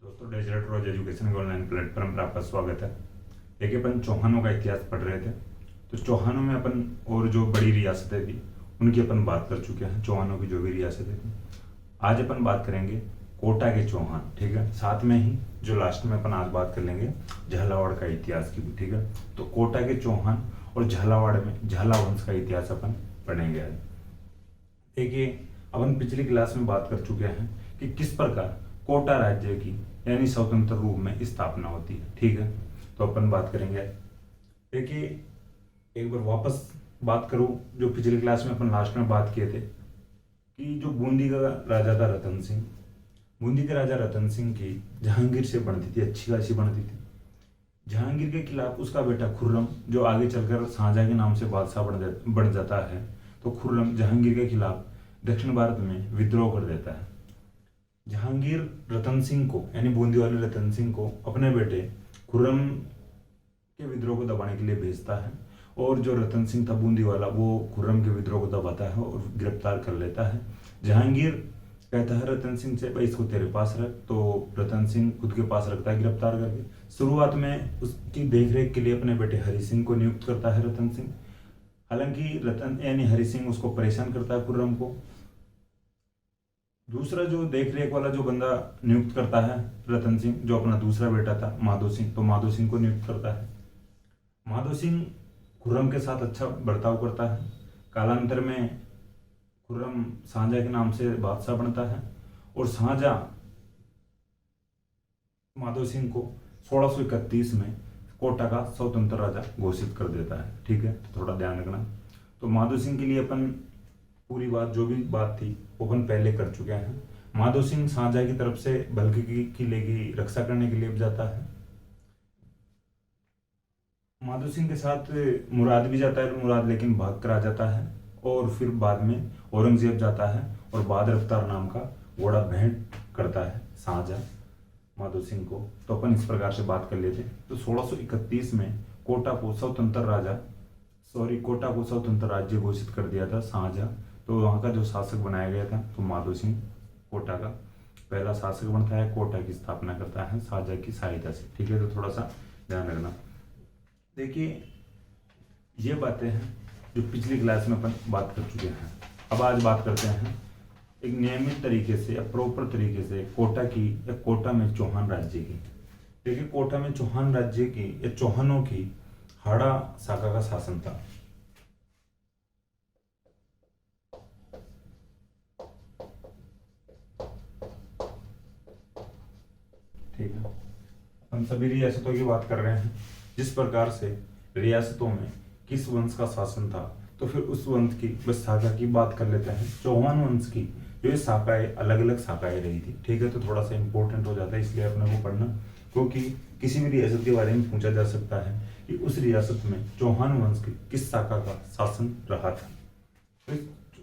दोस्तों डेजर्ट रोज एजुकेशन के online platform पर आपका स्वागत है। देखिए अपन चौहानों का इतिहास पढ़ रहे थे। तो चौहानों में अपन और जो बड़ी रियासतें थी उनकी अपन बात कर चुके हैं। चौहानों की जो भी रियासतें थी, आज अपन बात करेंगे कोटा के चौहान। ठीक है, साथ में ही जो लास्ट में अपन आज बात कर लेंगे झालावाड़ का इतिहास की भी। ठीक है, तो कोटा के चौहान और झालावाड़ में झाला वंश का इतिहास अपन पढ़ेंगे आज। देखिए अपन पिछली क्लास में बात कर चुके हैं कि किस प्रकार कोटा राज्य की यानी स्वतंत्र रूप में स्थापना होती है। ठीक है, तो अपन बात करेंगे। देखिए एक बार वापस बात करूं, जो पिछली क्लास में अपन लास्ट में बात किए थे कि जो बूंदी का राजा था रतन सिंह, बूंदी के राजा रतन सिंह की जहांगीर से बनती थी, अच्छी खासी बनती थी। जहांगीर के खिलाफ उसका बेटा खुर्रम, जो आगे चलकर शाहजहां के नाम से बादशाह बन जाता है, तो खुर्रम जहांगीर के खिलाफ दक्षिण भारत में विद्रोह कर देता है। जहांगीर रतन सिंह को यानी बूंदी वाले रतन सिंह को अपने बेटे खुर्रम के विद्रोह को दबाने के लिए भेजता है, और जो रतन सिंह था बूंदी वाला वो खुर्रम के विद्रोह को दबाता है और गिरफ्तार कर लेता है। जहांगीर कहता है रतन सिंह से, भाई इसको तेरे पास रख। तो रतन सिंह खुद के पास रखता है गिरफ्तार करके। शुरुआत में उसकी देखरेख के लिए अपने बेटे हरि सिंह को नियुक्त करता है रतन सिंह। हालांकि रतन यानी हरि सिंह उसको परेशान करता है खुर्रम को। दूसरा जो देख रेख वाला जो बंदा नियुक्त करता है रतन सिंह, जो अपना दूसरा बेटा था माधो सिंह, तो माधो सिंह को नियुक्त करता है। माधो सिंह खुर्रम के साथ अच्छा बर्ताव करता है। कालांतर में खुर्रम शाहजहां के नाम से बादशाह बनता है, और शाहजहां माधो सिंह को 1631 में कोटा का स्वतंत्र राजा घोषित कर देता है। ठीक है, तो थोड़ा ध्यान रखना। तो माधो सिंह के लिए अपन पूरी बात जो भी बात थी वो अपन पहले कर चुके हैं। माधो सिंह शाहजहां की तरफ से बल्कि की किले की रक्षा करने के लिए जाता है। माधो सिंह के साथ मुराद भी जाता है, मुराद लेकिन भाग कर आ जाता है। और फिर बाद में औरंगजेब जाता है और बहादुर रफ्तार नाम का घोड़ा भेंट करता है शाहजहां माधो सिंह को। तो अपन इस प्रकार से बात कर लेते हैं। तो 1631 में कोटा को स्वतंत्र राज्य घोषित कर दिया था शाहजहां। तो वहाँ का जो शासक बनाया गया था तो माधो सिंह कोटा का पहला शासक बनता है, कोटा की स्थापना करता है शाहजहां की सहायता से। ठीक है, तो थोड़ा सा ध्यान रखना। देखिए ये बातें हैं जो पिछली क्लास में अपन बात कर चुके हैं। अब आज बात करते हैं एक नियमित तरीके से या प्रॉपर तरीके से कोटा की या कोटा में चौहान राज्य की। देखिए कोटा में चौहान राज्य की या चौहानों की हाड़ा शाखा का शासन था। ठीक है, हम सभी रियासतों की बात कर रहे हैं। जिस प्रकार से रियासतों में किस वंश का शासन था, तो फिर उस वंश की बस शाखा की बात कर लेते हैं। चौहान वंश की जो ये शाखाएं अलग अलग शाखाएं रही थी। ठीक है, तो थोड़ा सा इंपॉर्टेंट हो जाता है इसलिए अपने को पढ़ना, क्योंकि किसी भी रियासत के बारे में पूछा जा सकता है कि उस रियासत में चौहान वंश की किस शाखा का शासन रहा था। तो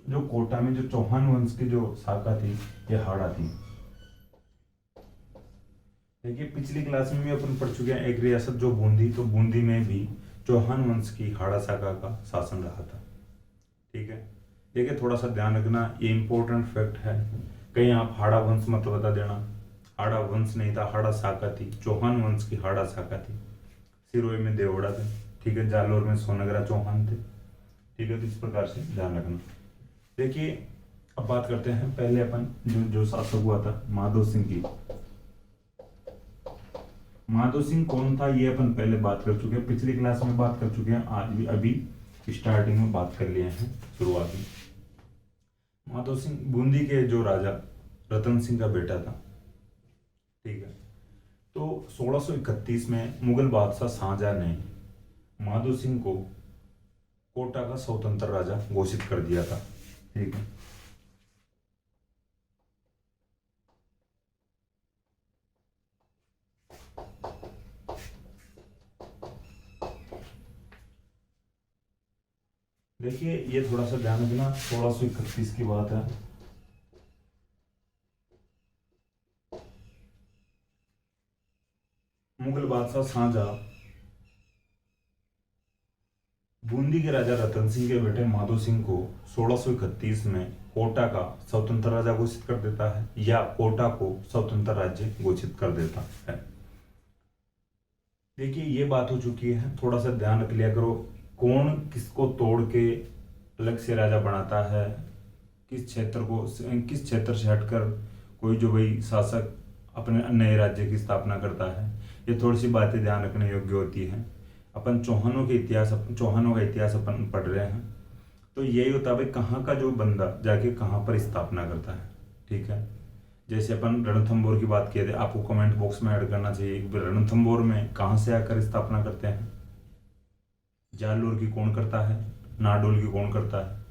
जो कोटा में जो चौहान वंश की जो शाखा थी ये हाड़ा थी। देखिए पिछली क्लास में भी अपन पढ़ चुके हैं एक रियासत जो बूंदी, तो बूंदी में भी चौहान वंश की हाड़ा शाखा का शासन रहा था। ठीक है, देखिए थोड़ा सा ध्यान रखना, ये इंपॉर्टेंट फैक्ट है। कहीं आप हाड़ा वंश मत बता देना। हाड़ा वंश नहीं था, हाड़ा शाखा थी। चौहान वंश की हाड़ा शाखा थी। सिरोही में देवड़ा थे। ठीक है, जालोर में सोनगरा चौहान थे। ठीक है, तो इस प्रकार से ध्यान रखना। देखिए अब बात करते हैं पहले अपन जो जो शासक हुआ था माधो सिंह की। माधो सिंह कौन था ये अपन पहले बात कर चुके हैं, पिछली क्लास में बात कर चुके हैं, आज भी अभी स्टार्टिंग में बात कर लिए हैं शुरुआत में। माधो सिंह बूंदी के जो राजा रतन सिंह का बेटा था। ठीक है, तो 1631 में मुगल बादशाह शाहजहां ने माधो सिंह को कोटा का स्वतंत्र राजा घोषित कर दिया था। ठीक है, देखिए ये थोड़ा सा ध्यान रखना, 1631 की बात है। मुगल बादशाह शाहजहां बूंदी के राजा रतन सिंह के बेटे माधो सिंह को 1631 में कोटा का स्वतंत्र राजा घोषित कर देता है, या कोटा को स्वतंत्र राज्य घोषित कर देता है। देखिए ये बात हो चुकी है, थोड़ा सा ध्यान रख लिया करो, कौन किसको तोड़ के अलग से राजा बनाता है, किस क्षेत्र से हटकर कोई जो भाई शासक अपने नए राज्य की स्थापना करता है, ये थोड़ी सी बातें ध्यान रखने योग्य होती हैं। अपन चौहानों का इतिहास अपन पढ़ रहे हैं, तो यही होता है भाई कहाँ का जो बंदा जाके कहाँ पर स्थापना करता है। ठीक है, जैसे अपन रणथंभौर की बात किए थे, आपको कमेंट बॉक्स में ऐड करना चाहिए कि रणथंभौर में कहाँ से आकर स्थापना करते हैं, जालोर की कौन करता है, नाडोल की कौन करता है।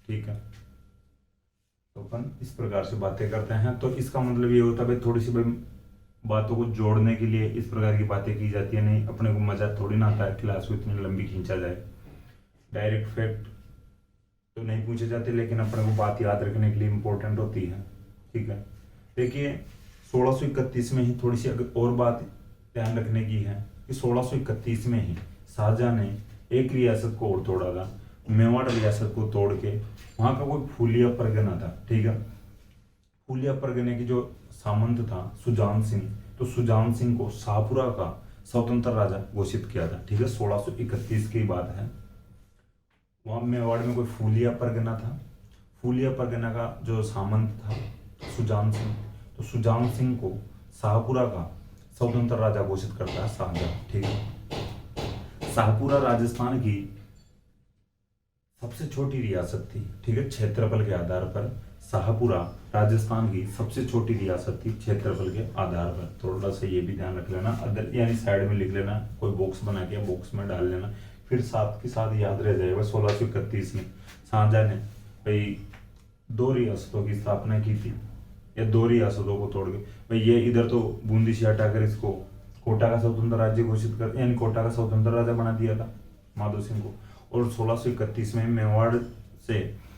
ठीक है, तो अपन इस प्रकार से बातें करते हैं, तो इसका मतलब ये होता है भाई थोड़ी सी भाई बातों को जोड़ने के लिए इस प्रकार की बातें की जाती है। नहीं अपने को मजा थोड़ी ना आता है क्लास को इतनी लंबी खींचा जाए, डायरेक्ट फैक्ट तो नहीं पूछे जाते, लेकिन अपने को बात याद रखने के लिए इम्पोर्टेंट होती है। ठीक है, देखिए 1631 में ही थोड़ी सी और बात ध्यान रखने की है कि 1631 में ही शाहजहां ने एक रियासत को और तोड़ा था, मेवाड़ रियासत को तोड़ के वहां का कोई फूलिया परगना था। ठीक है, फूलिया परगने की जो सामंत था सुजान सिंह, तो सुजान सिंह को शाहपुरा का स्वतंत्र राजा घोषित किया था। ठीक है, 1631 की बात है। वहां मेवाड़ में कोई फूलिया परगना था, फूलिया परगना का जो सामंत था सुजान सिंह, तो सुजान सिंह को शाहपुरा का स्वतंत्र राजा घोषित करता है शाहजहां। ठीक है, शाहपुरा राजस्थान की सबसे छोटी रियासत थी। ठीक है, क्षेत्रफल के आधार पर शाहपुरा राजस्थान की सबसे छोटी रियासत थी क्षेत्रफल के आधार पर। थोड़ा सा ये भी ध्यान रख लेना, अदर यानी साइड में लिख लेना, कोई बॉक्स बना के बॉक्स में डाल लेना, फिर साथ के साथ याद रह जाएगा। 1631 में शाहजहां ने भाई 2 रियासतों की स्थापना की थी, या 2 रियासतों को तोड़ के भाई ये इधर तो बूंदी से हटाकर इसको कोटा का स्वतंत्र राज्य घोषित कर, यानी कोटा का स्वतंत्र राजा बना दिया था माधो सिंह को। और 1631 में मेवाड़ से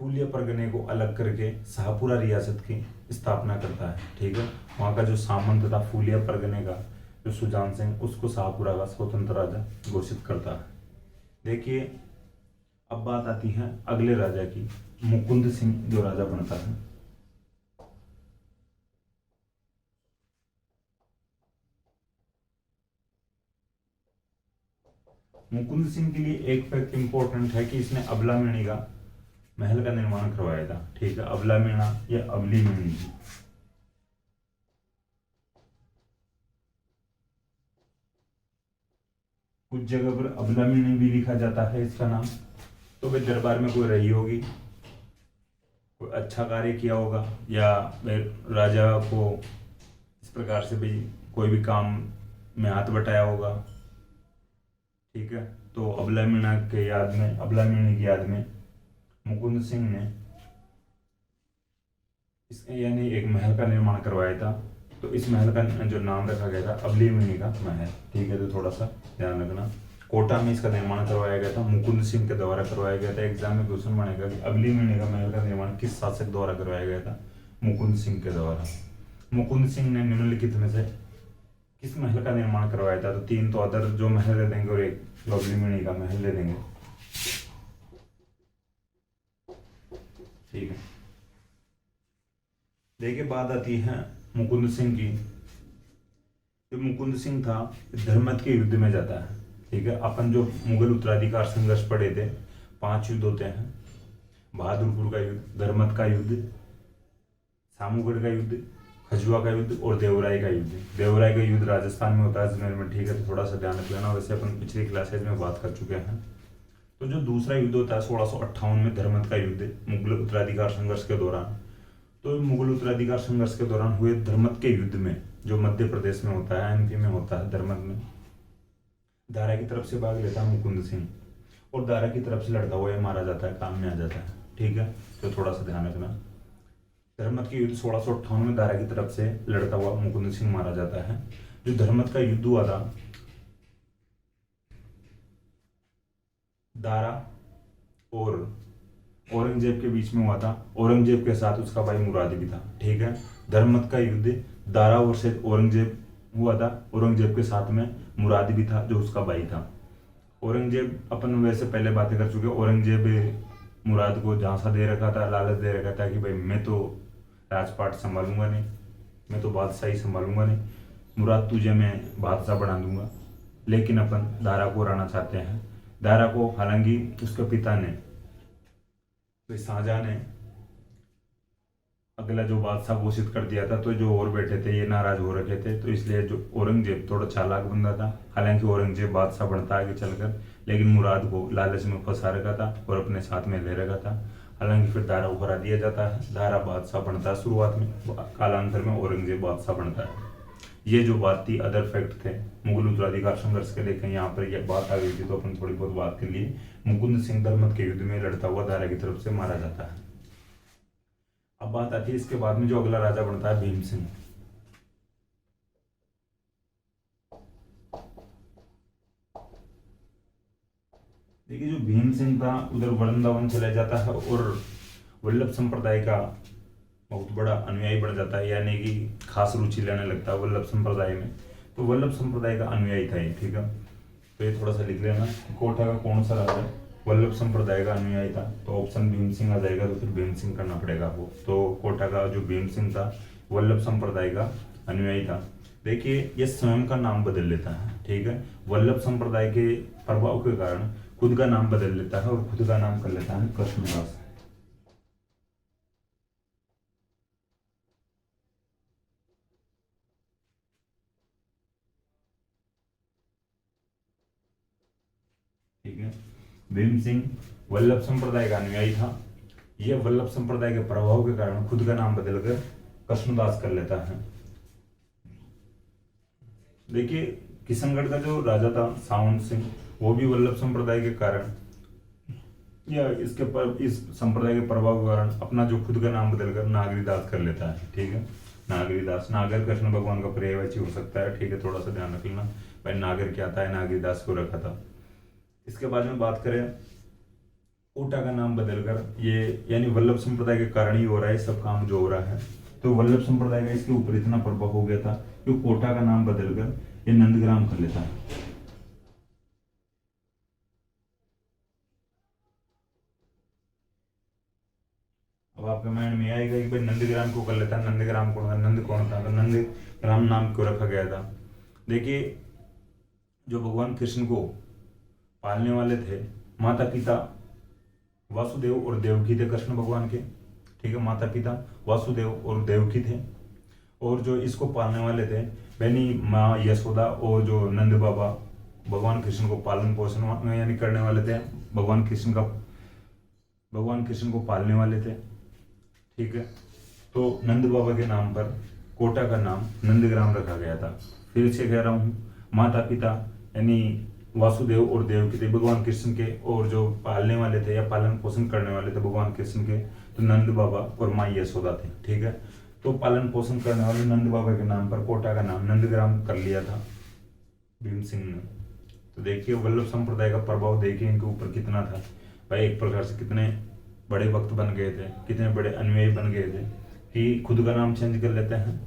फूलिया परगने को अलग करके शाहपुरा रियासत की स्थापना करता है। ठीक है, वहां का जो सामंत था फूलिया परगने का जो सुजान सिंह, उसको शाहपुरा का स्वतंत्र राजा घोषित करता है। देखिए अब बात आती है अगले राजा की, मुकुंद सिंह जो राजा बनता है। मुकुंद सिंह के लिए एक फैक्ट इंपॉर्टेंट है कि इसने अबला मेणी का महल का निर्माण करवाया था। ठीक है, अबला मेणा या अबली मेणी, कुछ जगह पर अबला मेणी भी लिखा जाता है इसका नाम। तो भाई दरबार में कोई रही होगी, कोई अच्छा कार्य किया होगा, या राजा को इस प्रकार से भाई कोई भी काम में हाथ बटाया होगा। ठीक है, तो अबला मीणा के याद में, अबला मीणा की याद में मुकुंद सिंह ने इस यानी एक महल का निर्माण करवाया था। तो इस महल का जो नाम रखा गया था अबली मीणी का महल। ठीक है, तो थोड़ा सा ध्यान रखना, कोटा में इसका निर्माण करवाया गया था, मुकुंद सिंह के द्वारा करवाया गया था। एग्जाम में क्वेश्चन बनेगा कि अबली मीणी का महल का निर्माण किस शासक द्वारा करवाया गया था, मुकुंद सिंह के द्वारा। मुकुंद सिंह ने निम्नलिखित में से किस महल का निर्माण करवाया था, तो 3 तो अदर जो महल दे देंगे और एक अबली मीणी का महल दे देंगे। ठीक है, देखिए बात आती है मुकुंद सिंह की। जो मुकुंद सिंह था धर्मत के युद्ध में जाता है। ठीक है, अपन जो मुगल उत्तराधिकार संघर्ष पढ़े थे, 5 युद्ध होते हैं, बहादुरपुर का युद्ध, धर्मत का युद्ध, सामूगढ़ का युद्ध, खजुआ का युद्ध और देवराय का युद्ध। देवराय का युद्ध राजस्थान में होता है अजमेर में। ठीक है, तो थोड़ा सा ध्यान रख लेना, वैसे अपन पिछली क्लासेज में बात कर चुके हैं। तो जो दूसरा युद्ध होता है 1658 में धर्मत का युद्ध, मुगल उत्तराधिकार संघर्ष के दौरान। तो मुगल उत्तराधिकार संघर्ष के दौरान हुए धर्मत के युद्ध में, जो मध्य प्रदेश में होता है, एमपी में होता है, धर्मत में दारा की तरफ से भाग लेता है मुकुंद सिंह, और दारा की तरफ से लड़ता हुआ मारा जाता है, काम में आ जाता है। ठीक है, तो थोड़ा सा ध्यान रखना, धर्मत के युद्ध 1658 में दारा की तरफ से लड़ता हुआ मुकुंद सिंह मारा जाता है। जो धर्मत का युद्ध हुआ था दारा और औरंगजेब के बीच में हुआ था, औरंगजेब के साथ उसका भाई मुराद भी था। ठीक है, धर्मत का युद्ध दारा और से औरंगजेब हुआ था, औरंगजेब के साथ में मुराद भी था जो उसका भाई था। औरंगजेब, अपन वैसे पहले बातें कर चुके, औरंगजेब मुराद को झांसा दे रखा था, लालच दे रखा था कि भाई मैं तो राजपाट संभालूंगा नहीं, मैं तो बादशाही संभालूंगा नहीं, मुराद तुझे मैं बादशाह बना दूंगा। लेकिन अपन दारा को हराना चाहते हैं। दारा को हालांकि उसके पिता ने, तो शाहजहां ने अगला जो बादशाह घोषित कर दिया था, तो जो और बैठे थे ये नाराज हो रखे थे, तो इसलिए जो औरंगजेब थोड़ा चालाक बंदा था। हालांकि औरंगजेब बादशाह बनता आगे चलकर, लेकिन मुराद को लालच में फंसा रखा था और अपने साथ में ले रखा था। हालांकि फिर दारा को हरा दिया जाता है, दारा बादशाह बनता है शुरुआत में, कालांतर में औरंगजेब बादशाह बनता है। ये जो बात थी, अदर फैक्ट थे मुगल उत्तराधिकार संघर्ष के, लेकिन यहाँ पर यह बात आ गई थी तो अपन थोड़ी बहुत बात कर लिए। मुकुंद सिंह धर्मत के युद्ध में लड़ता हुआ दारा की तरफ से मारा जाता है। अब बात आती है इसके बाद में जो अगला राजा बनता है भीम सिंह। देखिए जो भीम सिंह था उधर वृंदावन चला जाता है और वल्लभ संप्रदाय का बहुत बड़ा अनुयायी बन जाता है, यानी कि खास रुचि लेने लगता है वल्लभ संप्रदाय में। तो वल्लभ संप्रदाय का अनुयायी था ये, ठीक है। तो ये थोड़ा सा लिख लेना, कोटा का कौन सा राजा वल्लभ संप्रदाय का अनुयायी था, तो ऑप्शन भीम सिंह आ जाएगा, तो फिर भीम सिंह करना पड़ेगा आपको। तो कोटा का जो भीम सिंह था वल्लभ संप्रदाय का अनुयायी था। देखिए ये स्वयं का नाम बदल लेता है, ठीक है। वल्लभ संप्रदाय के प्रभाव के कारण खुद का नाम बदल लेता है और खुद का नाम कर लेता है कृष्णदास। ठीक है, भीम सिंह वल्लभ संप्रदाय का अनुयायी था। यह वल्लभ संप्रदाय के प्रभाव के कारण खुद का नाम बदलकर कृष्णदास कर लेता है। देखिए किशनगढ़ का जो राजा था सावंत सिंह, वो भी वल्लभ संप्रदाय के कारण या इस संप्रदाय के प्रभाव के कारण अपना जो खुद का नाम बदलकर नागरीदास कर लेता है, ठीक है। नागरीदास, नागर कृष्ण भगवान का पर्यायवाची हो सकता है, ठीक है, थोड़ा सा ध्यान रख लेना भाई, नागर क्या था, नागरीदास को रखा था। इसके बाद में बात करें कोटा का नाम बदलकर, ये यानी वल्लभ संप्रदाय के कारण ही हो रहा है सब काम जो हो रहा है। तो वल्लभ संप्रदाय का इसके ऊपर इतना प्रभाव हो गया था कि कोटा का नाम बदलकर ये नंदग्राम कर लेता है। अब आपके माइंड में आएगा कि भाई नंदग्राम को कर लेता है, नंदग्राम कौन था, नंद कौन था, तो नंदग्राम नाम क्यों रखा गया था। देखिए जो भगवान कृष्ण को पालने वाले थे, माता पिता वासुदेव और देवकी थे कृष्ण भगवान के, ठीक है। माता पिता वासुदेव और देवकी थे, और जो इसको पालने वाले थे बहनी माँ यशोदा और जो नंद बाबा भगवान कृष्ण को पालन पोषण यानी करने वाले थे, भगवान कृष्ण को पालने वाले थे, ठीक है। तो नंद बाबा के नाम पर कोटा का नाम नंदग्राम रखा गया था। फिर से कह रहा हूँ, माता पिता यानी वासुदेव और देवकी थे भगवान कृष्ण के, और जो पालने वाले थे या पालन पोषण करने वाले थे भगवान कृष्ण के, तो नंद बाबा और माँ यशोदा थे, ठीक है। तो पालन पोषण करने वाले नंद बाबा के नाम पर कोटा का नाम नंदग्राम कर लिया था भीम सिंह ने। तो देखिए वल्लभ संप्रदाय का प्रभाव देखिए इनके ऊपर कितना था भाई, एक प्रकार से कितने बड़े भक्त बन गए थे, कितने बड़े अनुयायी बन गए थे कि खुद का नाम चेंज कर लेते हैं,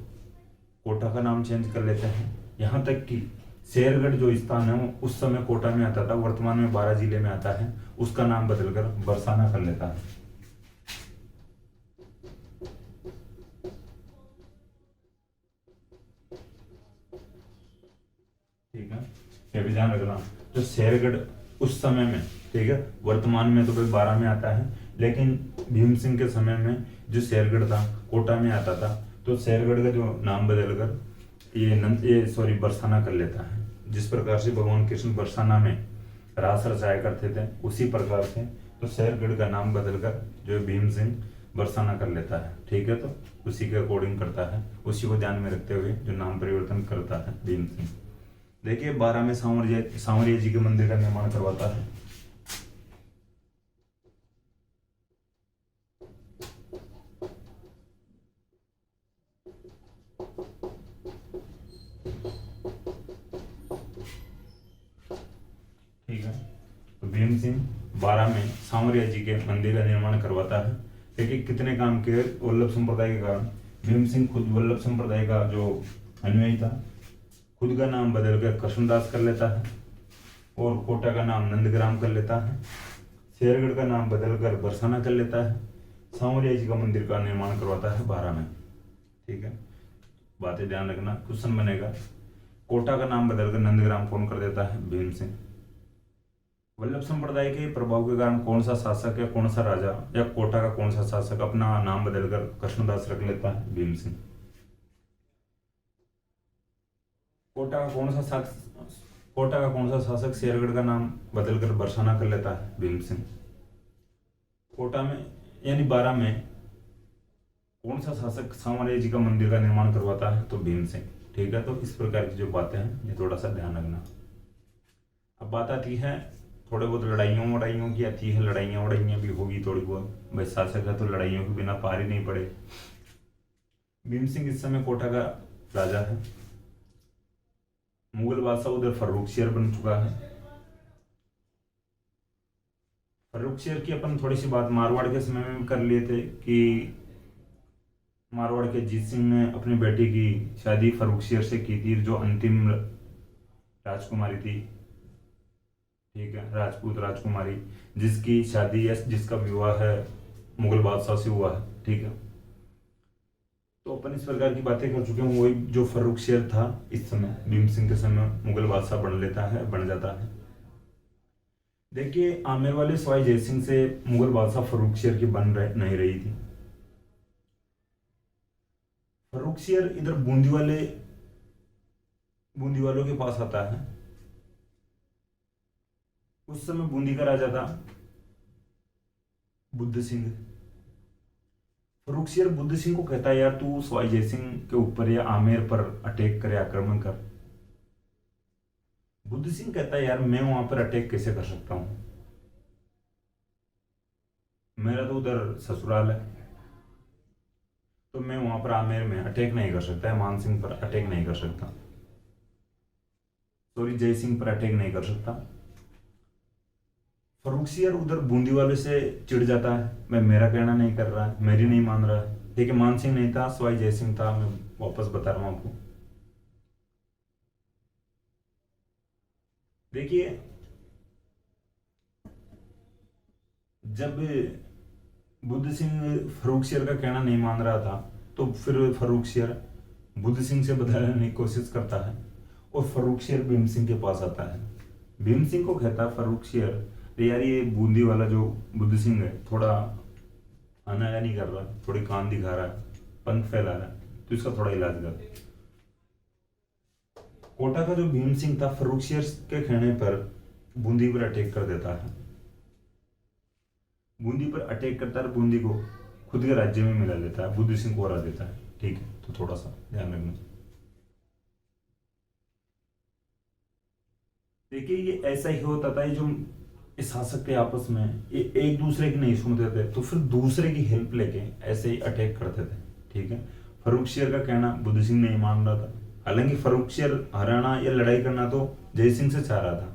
कोटा का नाम चेंज कर लेते हैं। यहाँ तक कि शेरगढ़ जो स्थान है वो उस समय कोटा में आता था, वर्तमान में 12 जिले में आता है, उसका नाम बदलकर बरसाना कर लेता है। ठीक है, ये भी ध्यान रखना। तो शेरगढ़ उस समय में, ठीक है, वर्तमान में तो भाई 12 में आता है, लेकिन भीम सिंह के समय में जो शेरगढ़ था कोटा में आता था, तो शेरगढ़ का जो नाम बदलकर ये बरसाना कर लेता है। जिस प्रकार से भगवान कृष्ण बरसाना में रास रचाया करते थे, उसी प्रकार से तो शेरगढ़ का नाम बदलकर जो भीम सिंह बरसाना कर लेता है, ठीक है। तो उसी के अकॉर्डिंग करता है, उसी को ध्यान में रखते हुए जो नाम परिवर्तन करता है भीम सिंह। देखिए 12 में सांवरिया जी के मंदिर का निर्माण करवाता है। ठीक है, तो भीम सिंह 12 में सांवरिया जी के मंदिर का निर्माण करवाता है। देखिए कितने काम किए वल्लभ संप्रदाय के कारण। भीम सिंह खुद वल्लभ संप्रदाय का जो अनुयायी था, खुद का नाम बदल कर कृष्णदास कर लेता है, और कोटा का नाम नंदग्राम कर लेता है। शेरगढ़ का नाम बदलकर बरसाना कर लेता है। सांवरिया जी का मंदिर का निर्माण करवाता है 12 में। ठीक है, बातें ध्यान रखना, क्वेश्चन बनेगा। कोटा का नाम बदलकर नंदग्राम कौन कर देता है? भीम सिंह। वल्लभ संप्रदाय के प्रभाव के कारण कौन सा शासक या कौन सा राजा या कोटा का कौन सा शासक अपना नाम बदलकर कृष्णदास रख लेता है? भीम सिंह। कोटा का कौन सा शासक शेरगढ़ का नाम बदलकर बरसाना कर लेता है? भीम सिंह। कोटा में यानी 12 में कौन सा शासक सांवरिया जी का मंदिर का निर्माण करवाता है? तो भीम सिंह। ठीक है, तो इस प्रकार की जो बातें हैं ये थोड़ा सा ध्यान रखना। अब बात आती है थोड़े बहुत लड़ाइयों की आती है। लड़ाइयाँ भी होगी थोड़ी बहुत, भाई शासक है तो लड़ाइयों के बिना पार ही नहीं पड़े। भीम सिंह इस समय कोटा का राजा है। मुगल बादशाह उधर फर्रुखसियर बन चुका है। फर्रुखसियर की अपन थोड़ी सी बात मारवाड़ के समय में कर लिए थे कि मारवाड़ के जीत सिंह ने अपनी बेटी की शादी फर्रुखसियर से की थी, जो अंतिम राजकुमारी थी। ठीक है, राजपूत राजकुमारी जिसकी शादी या जिसका विवाह है मुगल बादशाह से हुआ है। ठीक है, तो अपन इस प्रकार की बातें कर चुके हैं। वही जो फर्रुखसियर था इस समय भीम सिंह के समय मुगल बादशाह बन जाता है। देखिए, आमेर वाले सवाई जय सिंह से मुगल बादशाह फर्रुखसियर की नहीं रही थी। फर्रुखसियर इधर बूंदी वालों के पास आता है। उस समय बूंदी का राजा था बुद्ध सिंह। फर्रुखसियर बुद्ध सिंह को कहता है, यार तू सवाई जय सिंह के ऊपर या आमेर पर अटैक करे, आक्रमण कर। बुद्ध सिंह कहता है, यार मैं वहां पर अटैक कैसे कर सकता हूं, मेरा तो उधर ससुराल है, तो मैं वहां पर आमेर में अटैक नहीं कर सकता है, मान सिंह पर अटैक नहीं कर सकता, सॉरी जय सिंह पर अटैक नहीं कर सकता। फर्रुखसियर उधर बूंदी वाले से चिढ़ जाता है, मैं मेरा कहना नहीं कर रहा है, मेरी नहीं मान रहा है। देखिए, मान सिंह नहीं था, सवाई जय सिंह था। मैं वापस बता रहा हूं आपको। देखिए, जब बुद्ध सिंह फर्रुखसियर का कहना नहीं मान रहा था, तो फिर फर्रुखसियर बुद्ध सिंह से बदलने की कोशिश करता है और फर्रुखसियर भीम सिंह के पास आता है। भीम सिंह को कहता है फर्रुखसियर, यार ये बूंदी वाला जो बुद्ध सिंह है थोड़ा अनाया नहीं कर रहा, थोड़ी कान दिखा रहा है, पंथ फैला रहा है, तो इसका थोड़ा इलाज कर। कोटा का जो भीम सिंह था फर्रुखसियर के कहने पर बूंदी पर अटैक कर देता है। बूंदी पर अटैक करता है, बूंदी को खुद के राज्य में मिला लेता है, बुद्ध सिंह को हरा देता है। ठीक है, तो थोड़ा सा ध्यान रखना। देखिए, ये ऐसा ही होता था, ये जो इस शासक के आपस में ये एक दूसरे की नहीं सुनते थे, तो फिर दूसरे की हेल्प लेके ऐसे ही अटैक करते थे। ठीक है, फर्रुखसियर का कहना बुद्ध सिंह नहीं मान रहा था। हालांकि फर्रुखसियर हराना या लड़ाई करना तो जय सिंह से चाह रहा था,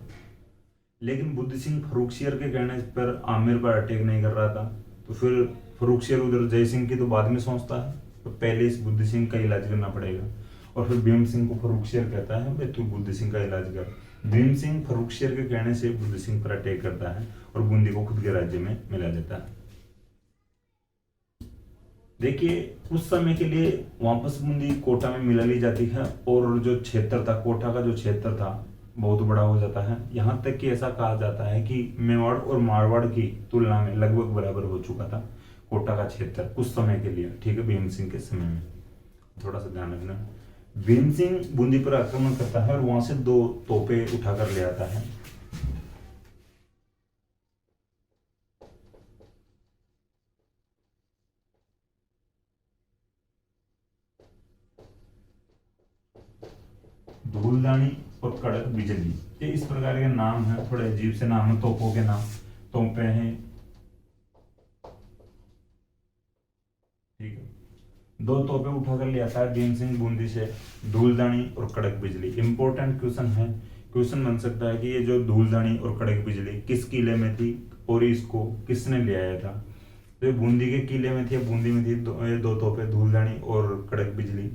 लेकिन बुद्ध सिंह फर्रुखसियर के कहने पर आमेर पर अटैक नहीं कर रहा था। तो फिर फर्रुखसियर उधर जय सिंह की तो बाद में सोचता है, तो पहले इस बुद्ध सिंह का इलाज करना पड़ेगा। और फिर भीम सिंह को फर्रुखसियर कहता है, भाई तू बुद्ध सिंह का इलाज कर। भीम सिंह फर्रुखसियर के कहने से बुद्ध सिंह पर अटैक करता है और बूंदी को खुद के राज्य में मिला लेता है। देखिए, उस समय के लिए वापस बूंदी कोटा में मिला ली जाती है और जो क्षेत्र था, कोटा का जो क्षेत्र था बहुत बड़ा हो जाता है। यहाँ तक कि ऐसा कहा जाता है कि मेवाड़ और मारवाड़ की तुलना में लगभग बराबर हो चुका था कोटा का क्षेत्र उस समय के लिए। ठीक है, भीम सिंह के समय में थोड़ा सा ध्यान रखना। भीम सिंह बूंदी पर आक्रमण करता है और वहां से 2 तोपे उठाकर ले आता है। धूलदानी और कड़क बिजली, ये इस प्रकार के नाम है, थोड़े अजीब से नाम है तोपों के नाम, तोपे हैं। ठीक है, 2 तोपे उठाकर ले आता है भीम सिंह बूंदी से, धूलदानी और कड़क बिजली। इंपॉर्टेंट क्वेश्चन है, क्वेश्चन बन सकता है कि ये जो धूलदानी और कड़क बिजली किस किले में थी और इसको किसने ले आया था। तो ये बूंदी के किले में थी, बूंदी में थी ये 2 तोपे, धूलदानी और कड़क बिजली।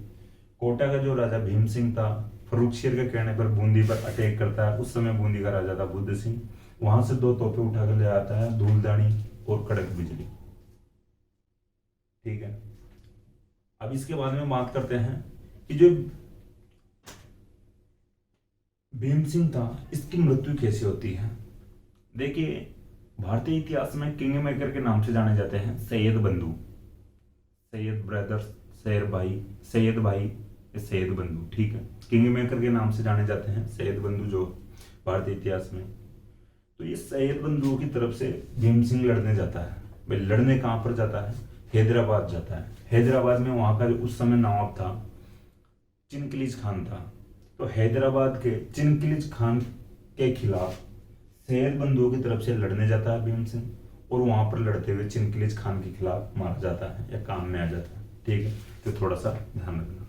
कोटा का जो राजा भीम सिंह था फर्रुखशियर के कहने पर बूंदी पर अटैक करता है। उस समय बूंदी का राजा था बुद्ध सिंह। वहां से 2 तोपें उठाकर ले आता है, धूलदानी और कड़क बिजली। ठीक है, अब इसके बारे में बात करते हैं कि जो भीम सिंह था इसकी मृत्यु कैसे होती है। देखिए, भारतीय इतिहास में किंग मेकर के नाम से जाने जाते हैं सैयद बंधु, सैयद ब्रदर्स, सैयद भाई, सैयद बंधु। ठीक है, किंग मेकर के नाम से जाने जाते हैं सैयद बंधु जो भारतीय इतिहास में। तो ये सैयद बंधु की तरफ से भीम सिंह लड़ने जाता है। भाई लड़ने कहां पर जाता है? हैदराबाद जाता है। हैदराबाद में वहां का जो उस समय नवाब था चिनकिलीज खान था। तो हैदराबाद के चिनकिलीज खान के खिलाफ सैयद बंधुओं की तरफ से लड़ने जाता है भीम सिंह, और वहां पर लड़ते हुए चिनकिलीज खान के खिलाफ मारा जाता है या काम में आ जाता है। ठीक है, तो थोड़ा सा ध्यान रखना।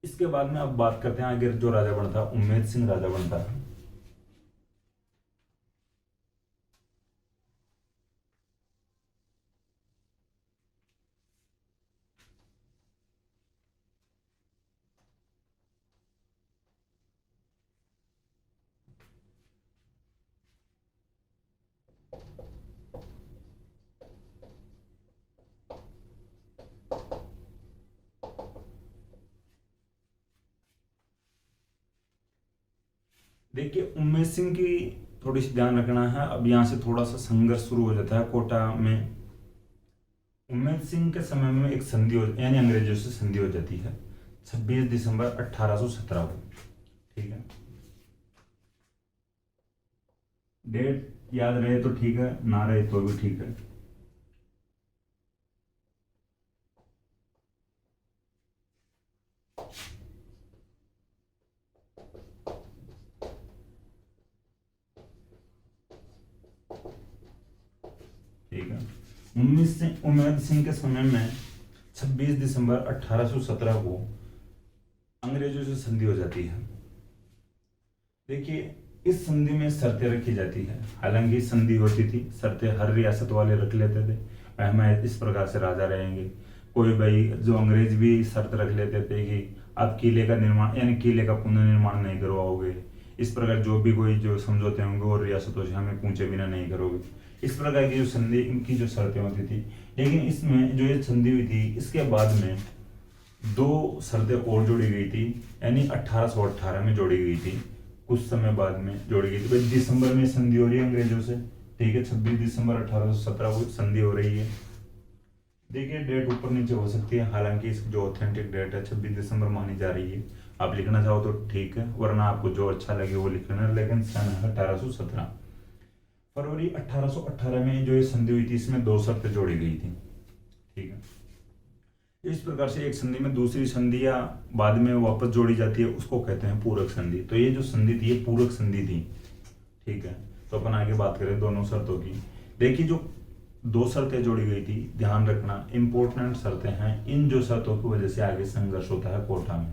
इसके बाद में अब बात करते हैं आगे जो राजा बनता है, उम्मेद सिंह राजा बनता है। देखिए, उम्मेद सिंह की थोड़ी सी ध्यान रखना है। अब यहाँ से थोड़ा सा संघर्ष शुरू हो जाता है कोटा में। उम्मेद सिंह के समय में एक संधि हो, यानी अंग्रेजों से संधि हो जाती है 26 दिसंबर 1817 को। ठीक है, डेट याद रहे तो ठीक है, ना रहे तो भी ठीक है। ठीक है, उम्मेद सिंह के समय में 26 दिसंबर 1817 को अंग्रेजों से संधि हो जाती है। देखिए, इस संधि में शर्तें रखी जाती है। हालांकि संधि होती थी, शर्तें हर रियासत वाले रख लेते थे। हम इस प्रकार से राजा रहेंगे। कोई भाई जो अंग्रेज भी शर्त रख लेते थे कि आप किले का निर्माण, यानी किले का पुनर्निर्माण नहीं करवाओगे। इस प्रकार जो भी कोई जो समझौते होंगे और रियासतों से हमें पूछे बिना नहीं करोगे। इस प्रकार की जो संधि, इनकी जो शर्तें होती थी। लेकिन इसमें जो ये संधि हुई थी, इसके बाद में 2 शर्तें और जोड़ी गई थी, यानी 1818 में जोड़ी गई थी। कुछ समय बाद में जोड़ी गई थी। भाई दिसंबर में संधि हो रही है अंग्रेजों से। ठीक है, 26 दिसंबर 1817 को संधि हो रही है। देखिए, डेट ऊपर नीचे हो सकती है, हालांकि इस जो ऑथेंटिक डेट है 26 दिसंबर मानी जा रही है। आप लिखना चाहो तो ठीक है, वरना आपको जो अच्छा लगे वो लिखना। लेकिन सन है 1817। फरवरी 1818 में जो ये संधि हुई थी, इसमें 2 शर्तें जोड़ी गई थी। ठीक है, इस प्रकार से एक संधि में दूसरी संधि या बाद में वापस जोड़ी जाती है, उसको कहते हैं पूरक संधि। तो ये जो संधि थी, ये पूरक संधि थी। ठीक है, तो अपन आगे बात करें दोनों शर्तों की। देखिए, जो 2 शर्तें जोड़ी गई थी, ध्यान रखना, इंपॉर्टेंट शर्तें हैं। इन जो शर्तों की वजह से आगे संघर्ष होता है कोटा में।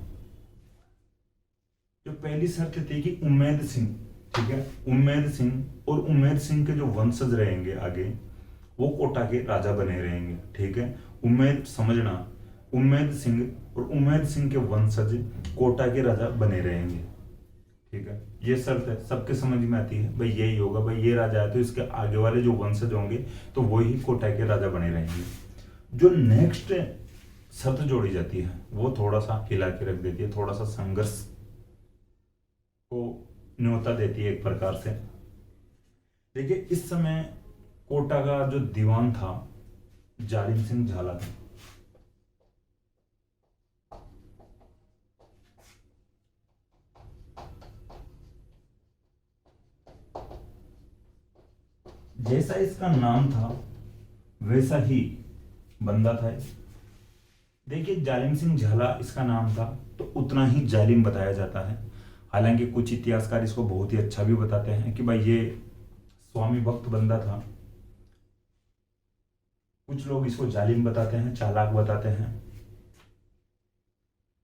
जो पहली शर्त थी कि उम्मेद सिंह, ठीक है, उम्मेद सिंह और उम्मेद सिंह के जो वंशज रहेंगे आगे, वो कोटा के राजा बने रहेंगे। ठीक है, उम्मेद समझना, उम्मेद सिंह और उम्मेद सिंह के वंशज कोटा के राजा बने रहेंगे। ठीक है, ये शर्त है, सबके समझ में आती है। भाई यही होगा, भाई ये राजा है तो इसके आगे वाले जो वंशज होंगे तो वो ही कोटा के राजा बने रहेंगे। जो नेक्स्ट शर्त जोड़ी जाती है वो थोड़ा सा हिला के रख देती है, थोड़ा सा संघर्ष को न्योता देती है एक प्रकार से। देखिए, इस समय कोटा का जो दीवान था जालिम सिंह झाला था। जैसा इसका नाम था वैसा ही बंदा था। देखिए, जालिम सिंह झाला इसका नाम था तो उतना ही जालिम बताया जाता है। हालांकि कुछ इतिहासकार इसको बहुत ही अच्छा भी बताते हैं कि भाई ये स्वामी भक्त बंदा था। कुछ लोग इसको जालिम बताते हैं, चालाक बताते हैं।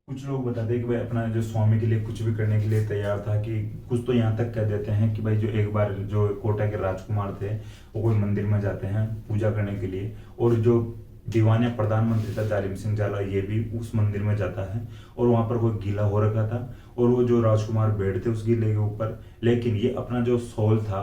कुछ लोग बताते हैं कि भाई अपना जो स्वामी के लिए कुछ भी करने के लिए तैयार था। कि कुछ तो यहाँ तक कह देते हैं कि भाई जो एक बार जो कोटा के राजकुमार थे वो कोई मंदिर में जाते हैं पूजा करने के लिए, और जो दीवान या प्रधानमंत्री था जालिम सिंह झाला, ये भी उस मंदिर में जाता है और वहां पर कोई गीला हो रखा था और वो जो राजकुमार बैठते उस गीले के ऊपर, लेकिन ये अपना जो सोल था,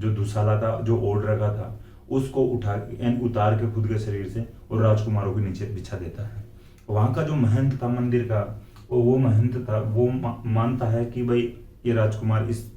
जो दुसाला था, जो ओढ़ रखा था, उसको उतार के खुद के शरीर से और राजकुमारों के नीचे बिछा देता है। वहां का जो महंत था मंदिर का, वो महंत था, वो मानता है कि भाई ये राजकुमार इस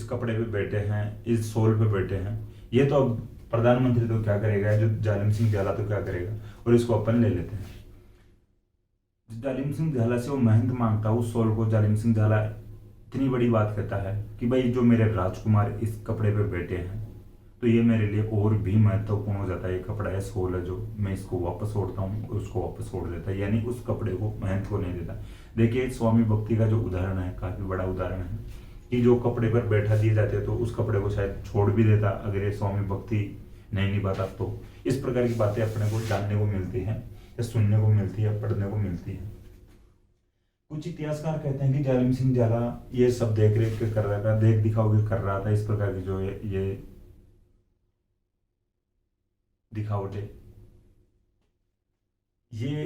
कपड़े पे बैठे हैं, इस सोल पे बैठे हैं, ये तो अब प्रधानमंत्री तो क्या करेगा, जो जालिम सिंह झाला तो क्या करेगा, और इसको अपन ले लेते हैं। जालिम सिंह झाला से वो महंत मांगता उस सोल को। जालिम सिंह झाला इतनी बड़ी बात कहता है कि भाई जो मेरे राजकुमार इस कपड़े पे बैठे हैं, तो ये मेरे लिए और भी महत्वपूर्ण हो जाता है। ये कपड़ा है, सोल है, जो मैं इसको वापस ओढ़ता हूँ, उसको वापस ओढ़ देता है, यानी उस कपड़े को महंत को नहीं देता। देखिए स्वामी भक्ति का जो उदाहरण है, काफी बड़ा उदाहरण है कि जो कपड़े पर बैठा दिए जाते तो उस कपड़े को शायद छोड़ भी देता अगर ये स्वामी भक्ति नहीं निभाता। तो इस प्रकार की बातें अपने को जानने को मिलती है, या सुनने को मिलती है, पढ़ने को मिलती है। कुछ इतिहासकार कहते हैं कि जालिम सिंह झाला ये सब देख रेख के कर रहा था, देख दिखाओ के कर रहा था, इस प्रकार की जो ये दिखावटे, ये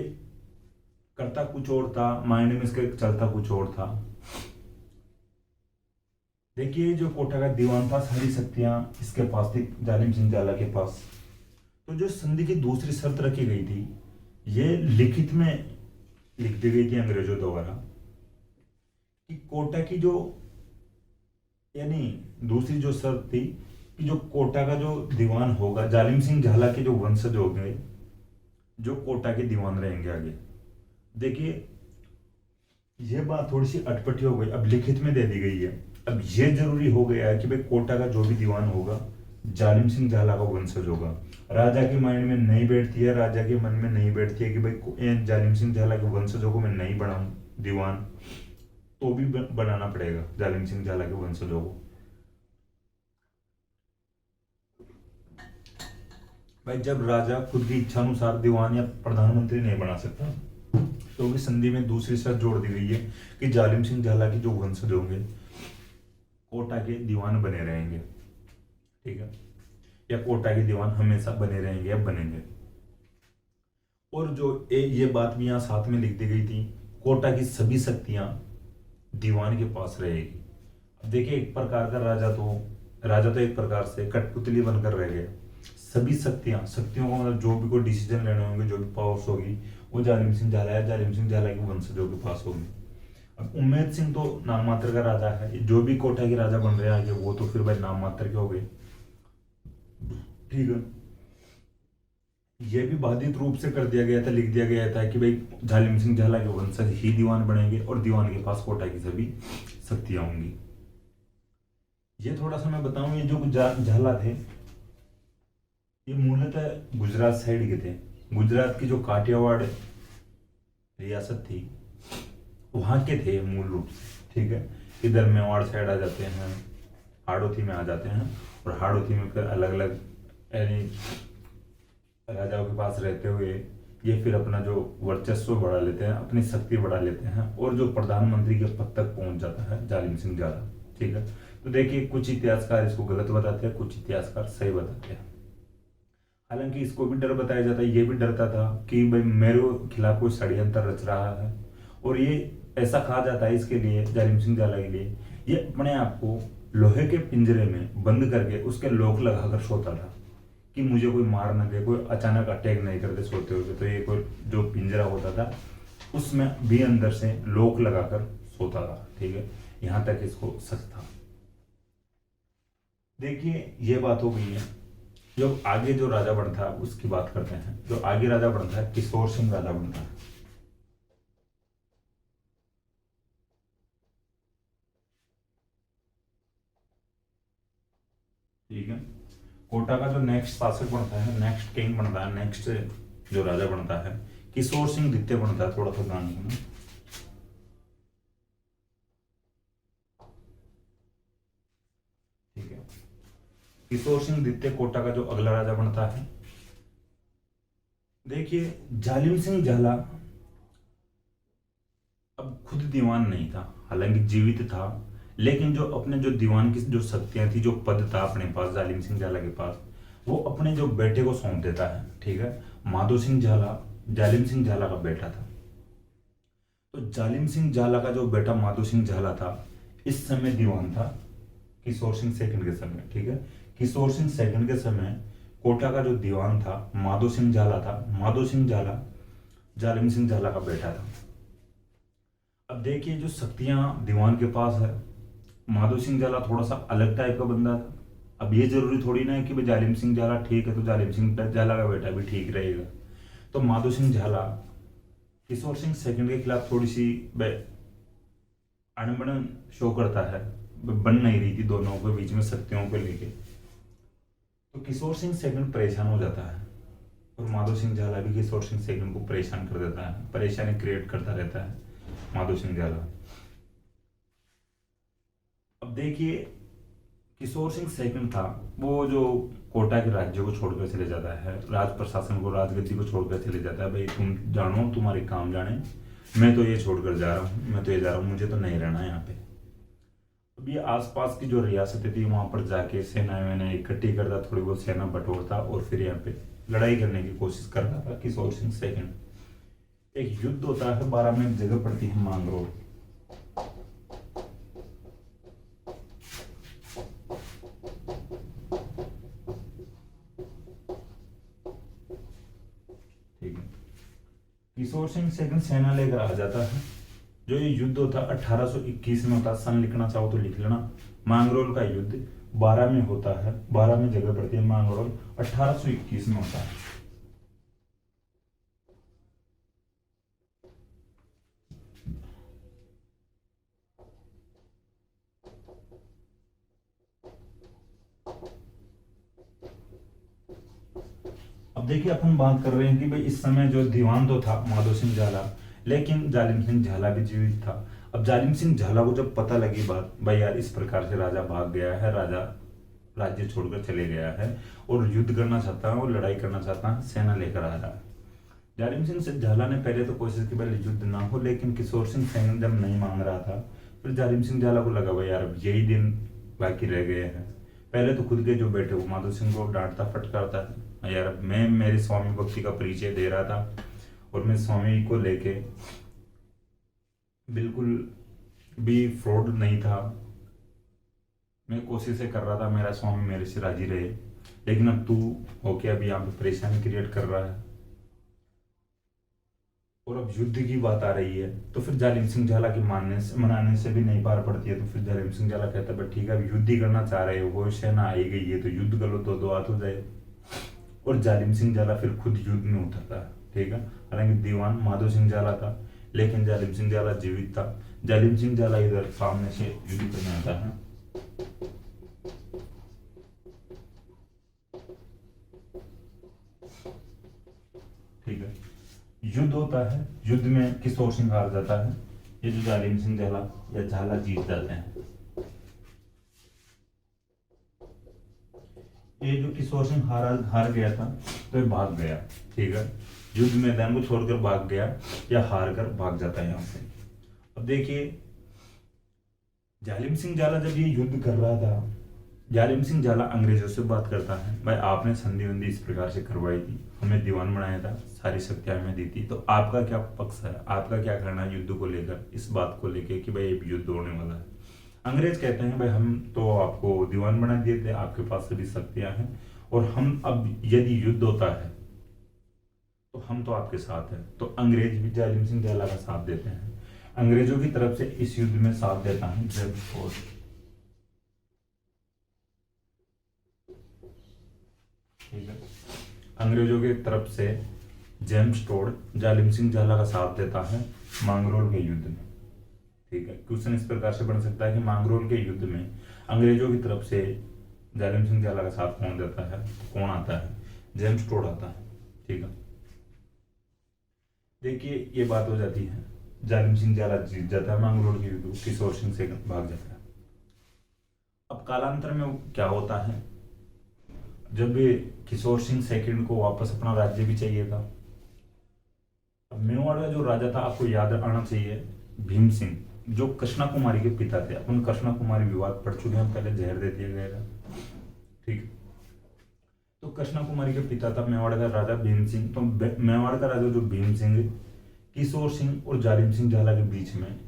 करता कुछ और था, माइंड में इसके चलता कुछ और था। देखिए जो कोटा का दीवान था, सारी शक्तियां इसके पास थी, जालिम सिंह झाला के पास। तो जो संधि की दूसरी शर्त रखी गई थी, ये लिखित में लिख दी गई थी अंग्रेजों द्वारा कि कोटा की जो, यानी दूसरी जो शर्त थी कि जो कोटा का जो दीवान होगा, जालिम सिंह झाला के जो वंशज होंगे, जो कोटा के दीवान रहेंगे आगे। देखिए ये बात थोड़ी सी अटपटी हो गई, अब लिखित में दे दी गई है। अब ये जरूरी हो गया है कि भाई कोटा का जो भी दीवान होगा जालिम सिंह झाला का वंशज होगा। राजा के माइंड में नहीं बैठती है, राजा के मन में नहीं बैठती है कि भाई जालिम सिंह झाला के वंशजों को मैं नहीं बनाऊं दीवान, तो भी बनाना पड़ेगा जालिम सिंह झाला के वंशजों को। भाई जब राजा खुद की इच्छा अनुसार दीवान या प्रधानमंत्री नहीं बना सकता, तो भी संधि में दूसरी शर्त जोड़ दी गई है कि जालिम सिंह झाला के जो वंशज होंगे कोटा के दीवान बने रहेंगे, ठीक है, या कोटा के दीवान हमेशा बने रहेंगे या बनेंगे। और जो ये बात भी यहाँ साथ में लिख दी गई थी, कोटा की सभी शक्तियां दीवान के पास रहेगी। अब देखिए एक प्रकार का राजा तो एक प्रकार से कठपुतली बनकर रह गया। सभी शक्तियों को मतलब जो भी कोई डिसीजन लेने होंगे, जो भी पावर्स होगी, वो जालिम सिंह झाला या जालिम सिंह झाला के वंशजों के पास होगी। अब उम्मेद सिंह तो नाम मात्र का राजा है, जो भी कोटा के राजा बन रहे हैं आगे, वो तो फिर भाई नाम मात्र के हो गए, ठीक है। ये भी बाधित रूप से कर दिया गया था, लिख दिया गया था कि भाई जालिम सिंह झाला के वंशज ही दीवान बनेंगे और दीवान के पास कोटा की सभी शक्तियां होंगी। ये थोड़ा सा मैं बताऊं, ये जो झाला थे, ये मूलतः गुजरात साइड के थे। गुजरात की जो काठियावाड़ रियासत थी वहां के थे मूल रूप से, ठीक है। इधर मेवाड़ साइड आ जाते हैं, हाड़ौती में आ जाते हैं, और हाड़ौती में फिर अलग अलग यानी राजाओं के पास रहते हुए ये फिर अपना जो वर्चस्व बढ़ा लेते हैं, अपनी शक्ति बढ़ा लेते हैं, और जो प्रधानमंत्री के पद तक पहुंच जाता है जालिम सिंह झाला, ठीक है। तो देखिए कुछ इतिहासकार इसको गलत बताते हैं, कुछ इतिहासकार सही बताते हैं। हालांकि इसको भी डर बताया जाता है, ये भी डरता था कि भाई मेरे खिलाफ कोई षड्यंत्र रच रहा है, और ये ऐसा कहा जाता है इसके लिए, जालिम सिंह झाला के लिए, ये अपने आप को लोहे के पिंजरे में बंद करके उसके लॉक लगाकर सोता था कि मुझे कोई मार न दे, कोई अचानक अटैक नहीं कर दे सोते हुए। तो ये कोई जो पिंजरा होता था उसमें भी अंदर से लॉक लगाकर सोता था, ठीक है। यहां तक इसको शक था। देखिए ये बात हो गई है। जो आगे जो राजा बनता है उसकी बात करते हैं। जो आगे राजा बनता है किशोर सिंह राजा बनता है, ठीक है। कोटा का जो नेक्स्ट शासक बनता है, नेक्स्ट किंग बनता है, नेक्स्ट जो राजा बनता है किशोर सिंह द्वितीय बनता है। थोड़ा सा ध्यान रखना, ठीक है। किशोर सिंह द्वितीय कोटा का जो अगला राजा बनता है। देखिए जालिम सिंह झाला अब खुद दीवान नहीं था, हालांकि जीवित था, लेकिन जो अपने जो दीवान की जो शक्तियां थी, जो पद था अपने पास जालिम सिंह झाला के पास, वो अपने जो बेटे को सौंप देता है, ठीक है। माधो सिंह झाला जालिम सिंह झाला का बेटा था। तो जालिम सिंह झाला का जो बेटा माधो सिंह झाला था, इस समय दीवान था किशोर सिंह सेकंड के समय, ठीक है। किशोर सिंह सेकंड के समय कोटा का जो दीवान था माधो सिंह झाला था। माधो सिंह झाला जालिम सिंह झाला का बेटा था। अब देखिए जो शक्तियां दीवान के पास है, माधो सिंह झाला थोड़ा सा अलग टाइप का बंदा था। अब ये जरूरी थोड़ी ना है कि भाई जालिम सिंह झाला ठीक है तो जालिम सिंह झाला का बेटा भी ठीक रहेगा। तो माधो सिंह झाला किशोर सिंह सेकंड के खिलाफ थोड़ी सी अणबण शो करता है, बन नहीं रही थी दोनों के बीच में शक्तियों को लेके। तो किशोर सिंह सेकंड परेशान हो जाता है और माधो सिंह झाला भी किशोर सिंह सेकंड को परेशान कर देता है, परेशानी क्रिएट करता रहता है माधो सिंह झाला। अब देखिए किशोर सिंह सेकंड था, वो जो कोटा के राज्य को छोड़कर चले जाता है, राज प्रशासन को, राजगद्दी को छोड़कर चले जाता है। भाई तुम जानो, तुम्हारे काम जाने, मैं तो ये छोड़कर जा रहा हूँ, मैं तो ये जा रहा हूँ, मुझे तो नहीं रहना यहाँ पे। अब ये आसपास की जो रियासतें थी वहां पर जाके सेनाएं मैंने इकट्ठी करता, थोड़ी बहुत सेना बटोरता और फिर यहाँ पे लड़ाई करने की कोशिश कर रहा था किशोर सिंह सेकंड। एक युद्ध होता है, 12 में एक जगह पड़ती है मांगरोल। ठीक है, किशोर सिंह सेकंड सेना लेकर आ जाता है। जो ये युद्ध होता 1821 में होता, सन लिखना चाहो तो लिख लेना। मांगरोल का युद्ध 12 में होता है, 12 में जगह पड़ती है मांगरोल, 1821 में होता है। अब देखिए अपन बात कर रहे हैं कि भाई इस समय जो दीवान तो था माधो सिंह झाला, लेकिन जालिम सिंह झाला भी जीवित था। अब जालिम सिंह झाला को जब पता लगी बात, भाई यार इस प्रकार से राजा भाग गया है, राजा राज्य छोड़कर चले गया है और युद्ध करना चाहता है और लड़ाई करना चाहता है, सेना लेकर आ रहा है। जालिम सिंह झाला ने पहले तो कोशिश की पहले युद्ध ना हो, लेकिन किशोर सिंह सेन जब नहीं मांग रहा था, फिर जालिम सिंह झाला को लगा भाई यार अब यही दिन बाकी रह गए हैं। पहले तो खुद के जो बेटे को माधो सिंह को डांटता फटकारता है, यार मैं मेरे स्वामी भक्ति का परिचय दे रहा था और मैं स्वामी को लेके बिल्कुल भी फ्रॉड नहीं था, मैं कोशिशें कर रहा था मेरा स्वामी मेरे से राजी रहे, लेकिन अब तू होके अभी यहाँ पे परेशानी क्रिएट कर रहा है और अब युद्ध की बात आ रही है। तो फिर जालिम सिंह झाला की मनाने से भी नहीं पार पड़ती है। तो फिर जालिम सिंह झाला कहता है ठीक है अब युद्ध ही करना चाह रहे हो, वो सेना आई गई है तो युद्ध कर लो, तो दो हाथ हो जाए। और जालिम सिंह झाला फिर खुद युद्ध में उतरता है, ठीक है। हालांकि दीवान माधो सिंह झाला था, लेकिन जालिम सिंह झाला जीवित था। जालिम सिंह झाला इधर सामने से युद्ध करने आता है। ठीक है, युद्ध होता है, युद्ध में किशोर सिंह हार जाता है, ये जो जालिम सिंह झाला या झाला जीत जाते हैं। ये जो किशोर सिंह हार गया था तो ये भाग गया, ठीक है, युद्ध मैदान को छोड़कर भाग गया या हार कर भाग जाता है यहाँ से। अब देखिए जालिम सिंह झाला जब ये युद्ध कर रहा था, जालिम सिंह झाला अंग्रेजों से बात करता है, भाई आपने संधि वंधि इस प्रकार से करवाई थी, हमें दीवान बनाया था, सारी शक्तियां हमें दी थी, तो आपका क्या पक्ष है, आपका क्या कहना है युद्ध को लेकर, इस बात को लेकर कि भाई युद्ध होने वाला है। अंग्रेज कहते हैं भाई हम तो आपको दीवान बना दिए थे, आपके पास सभी शक्तियां हैं और हम अब यदि युद्ध होता है तो हम तो आपके साथ हैं। तो अंग्रेज भी जालिम सिंह झाला का साथ देते हैं। अंग्रेजों की तरफ से इस युद्ध में साथ देता है जेम्स टोड, ठीक है। अंग्रेजों की तरफ से जेम्स टोड जालिम सिंह झाला का साथ देता है मांगरोल के युद्ध में, ठीक है। क्वेश्चन इस प्रकार से बन सकता है कि मांगरोल के युद्ध में अंग्रेजों की तरफ से जालिम सिंह झाला का साथ कौन देता है, कौन आता है, जेम्स टोड आता है, ठीक है। देखिए ये बात हो जाती है, जालिम सिंह झाला जीत जाता है मांगरोल के युद्ध, किशोर सिंह से भाग जाता है। अब कालांतर में क्या होता है, जब किशोर सिंह सेकंड को वापस अपना राज्य भी चाहिए था। अब मेवाड़ का जो राजा था आपको याद आना चाहिए, भीम सिंह, जो कृष्णा कुमारी के पिता थे। अपन कृष्णा कुमारी विवाद पढ़ चुके हैं, पहले जहर दे दिया गया था, ठीक। तो कृष्णा कुमारी के पिता था मेवाड़ का राजा भीम सिंह। तो मेवाड़ का राजा जो भीम सिंह, किशोर सिंह और जालिम सिंह झाला के बीच में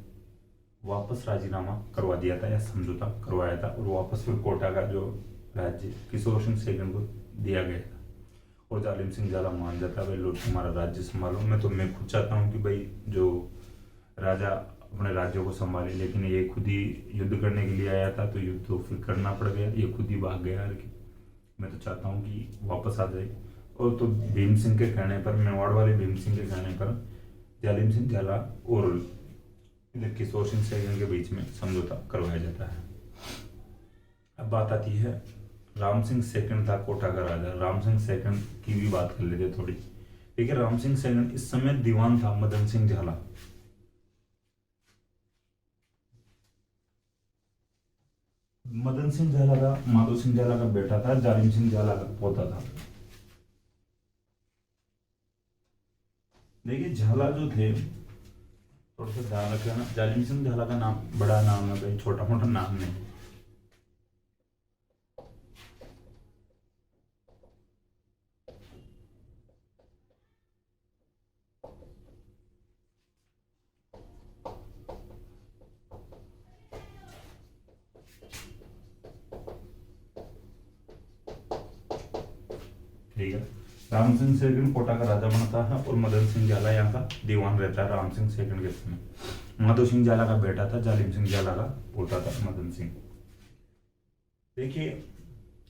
वापस राजीनामा करवा दिया था या समझौता करवाया था, और वापस फिर कोटा का जो राज्य किशोर सिंह सेकंड को दिया गया था। और जालिम सिंह झाला मान जाता है, भाई लो तुम्हारा राज्य संभालो, मैं खुद चाहता हूँ कि भाई जो राजा अपने राज्यों को संभाले, लेकिन ये खुद ही युद्ध करने के लिए आया था, तो युद्ध तो फिर करना पड़ गया, ये खुद ही भाग गया। मैं तो चाहता हूँ कि वापस आ जाए। और तो भीम सिंह के कहने पर, मेवाड़ वाले भीम सिंह के कहने पर जालिम सिंह झाला और इधर किशोर सिंह सेकंड के बीच में समझौता करवाया जाता है। अब बात आती है, राम सिंह सेकंड था कोटा का राजा। राम सिंह सेकंड की भी बात कर लेते हैं थोड़ी। देखिए राम सिंह सेकंड इस समय दीवान था मदन सिंह झाला। मदन सिंह झाला का, माधो सिंह झाला का बेटा था, जालिम सिंह झाला का पोता था। देखिए झाला जो थे, थोड़ा सा ध्यान रखना, जालिम सिंह झाला का नाम बड़ा नाम है, कहीं छोटा मोटा नाम नहीं। ठीक है, राम सिंह सेकंड कोटा का राजा बनता है और मदन सिंह झाला यहाँ का दीवान रहता है राम सिंह सेकंड के समय। माधो सिंह झाला का बेटा था, जालिम सिंह झाला का पोता था मदन सिंह। देखिए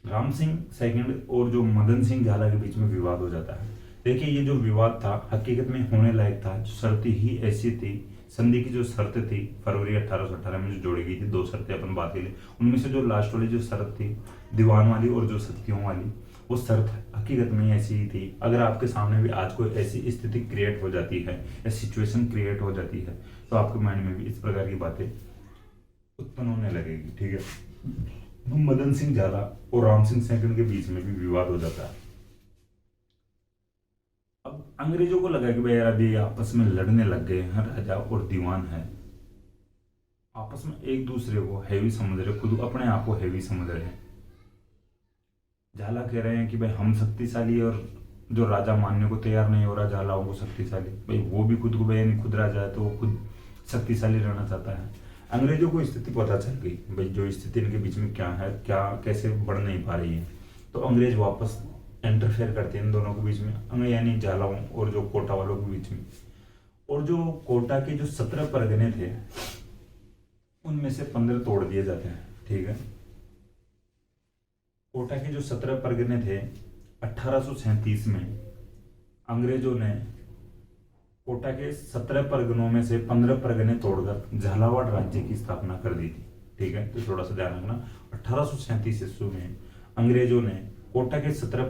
राम सिंह सेकंड और जो मदन सिंह झाला के बीच में विवाद हो जाता है। देखिए ये जो विवाद था हकीकत में होने लायक था, शर्त ही ऐसी थी, संधि की जो शर्त थी फरवरी 1818 में जो जोड़ी गई थी, दो शर्तें अपन बात करें, उनमें से जो लास्ट वाली जो शर्त थी दीवान वाली और जो सत्यों वाली, वो शर्त हकीकत में ऐसी ही थी। अगर आपके सामने भी आज कोई ऐसी स्थिति क्रिएट हो जाती है या सिचुएशन क्रिएट हो जाती है, तो आपके माइंड में भी इस प्रकार की बातें उत्पन्न होने लगेगी। ठीक है, मदन सिंह झाला और राम सिंह सेकंड के बीच में भी विवाद हो जाता है। अब अंग्रेजों को लगा कि भाई यार अभी आपस में लड़ने लग गए हैं, राजा और दीवान है, आपस में एक दूसरे को हैवी समझ रहे, खुद अपने आप को हैवी समझ रहे हैं। झाला कह रहे हैं कि भाई हम शक्तिशाली, और जो राजा मानने को तैयार नहीं हो रहा झालाओं को शक्तिशाली, भाई वो भी खुद को, भाई यानी खुद राजा है तो वो खुद शक्तिशाली रहना चाहता है। अंग्रेजों को स्थिति पता चल गई, भाई जो स्थिति इनके बीच में क्या है, क्या कैसे बढ़ नहीं पा रही है, तो अंग्रेज वापस इंटरफेयर करते हैं इन दोनों के बीच में, यानी झालाओं और जो कोटा वालों के बीच में। और जो कोटा के जो 17 परगने थे उनमें से 15 तोड़ दिए जाते हैं। ठीक है, कोटा के जो 17 परगने थे 1837 में अंग्रेजों ने कोटा के 17 परगनों में से 15 परगने तोड़कर झालावाड़ राज्य की स्थापना कर दी थी। ठीक है, तो थोड़ा सा ध्यान रखना, 1837 ईस्वी में अंग्रेजों ने कोटा के 17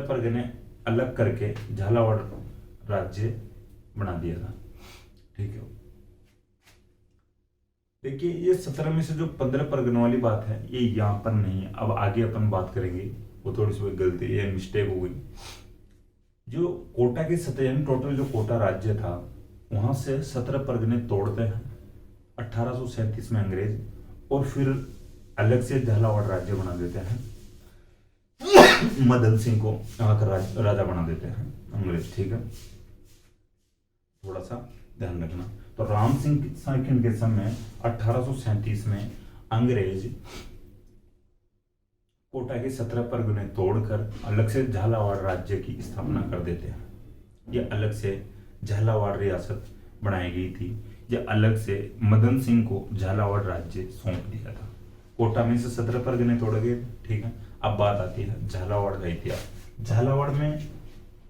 परगने अलग करके झालावाड़ राज्य बना दिया था। ठीक है, देखिए ये 17 में से जो 15 परगनों वाली बात है ये यहाँ पर नहीं है, अब आगे अपन बात करेंगे, वो थोड़ी सी गलती है, मिस्टेक हो गई। जो कोटा के 17 टोटल जो कोटा राज्य था वहां से 17 परगने तोड़ते हैं 1837 में अंग्रेज, और फिर अलग से झालावाड़ राज्य बना देते हैं, मदन सिंह को यहाँ का राजा बना देते हैं अंग्रेज। ठीक है, थोड़ा सा ध्यान रखना। तो राम सिंह सेकंड के समय 1837 में अंग्रेज कोटा के 17 परगने तोड़कर अलग से झालावाड़ राज्य की स्थापना कर देते हैं। यह अलग से झालावाड़ रियासत बनाई गई थी, यह अलग से मदन सिंह को झालावाड़ राज्य सौंप दिया था। कोटा में से 17 परगने तोड़ गए। ठीक है, अब बात आती है झालावाड़ का इतिहास। झालावाड़ में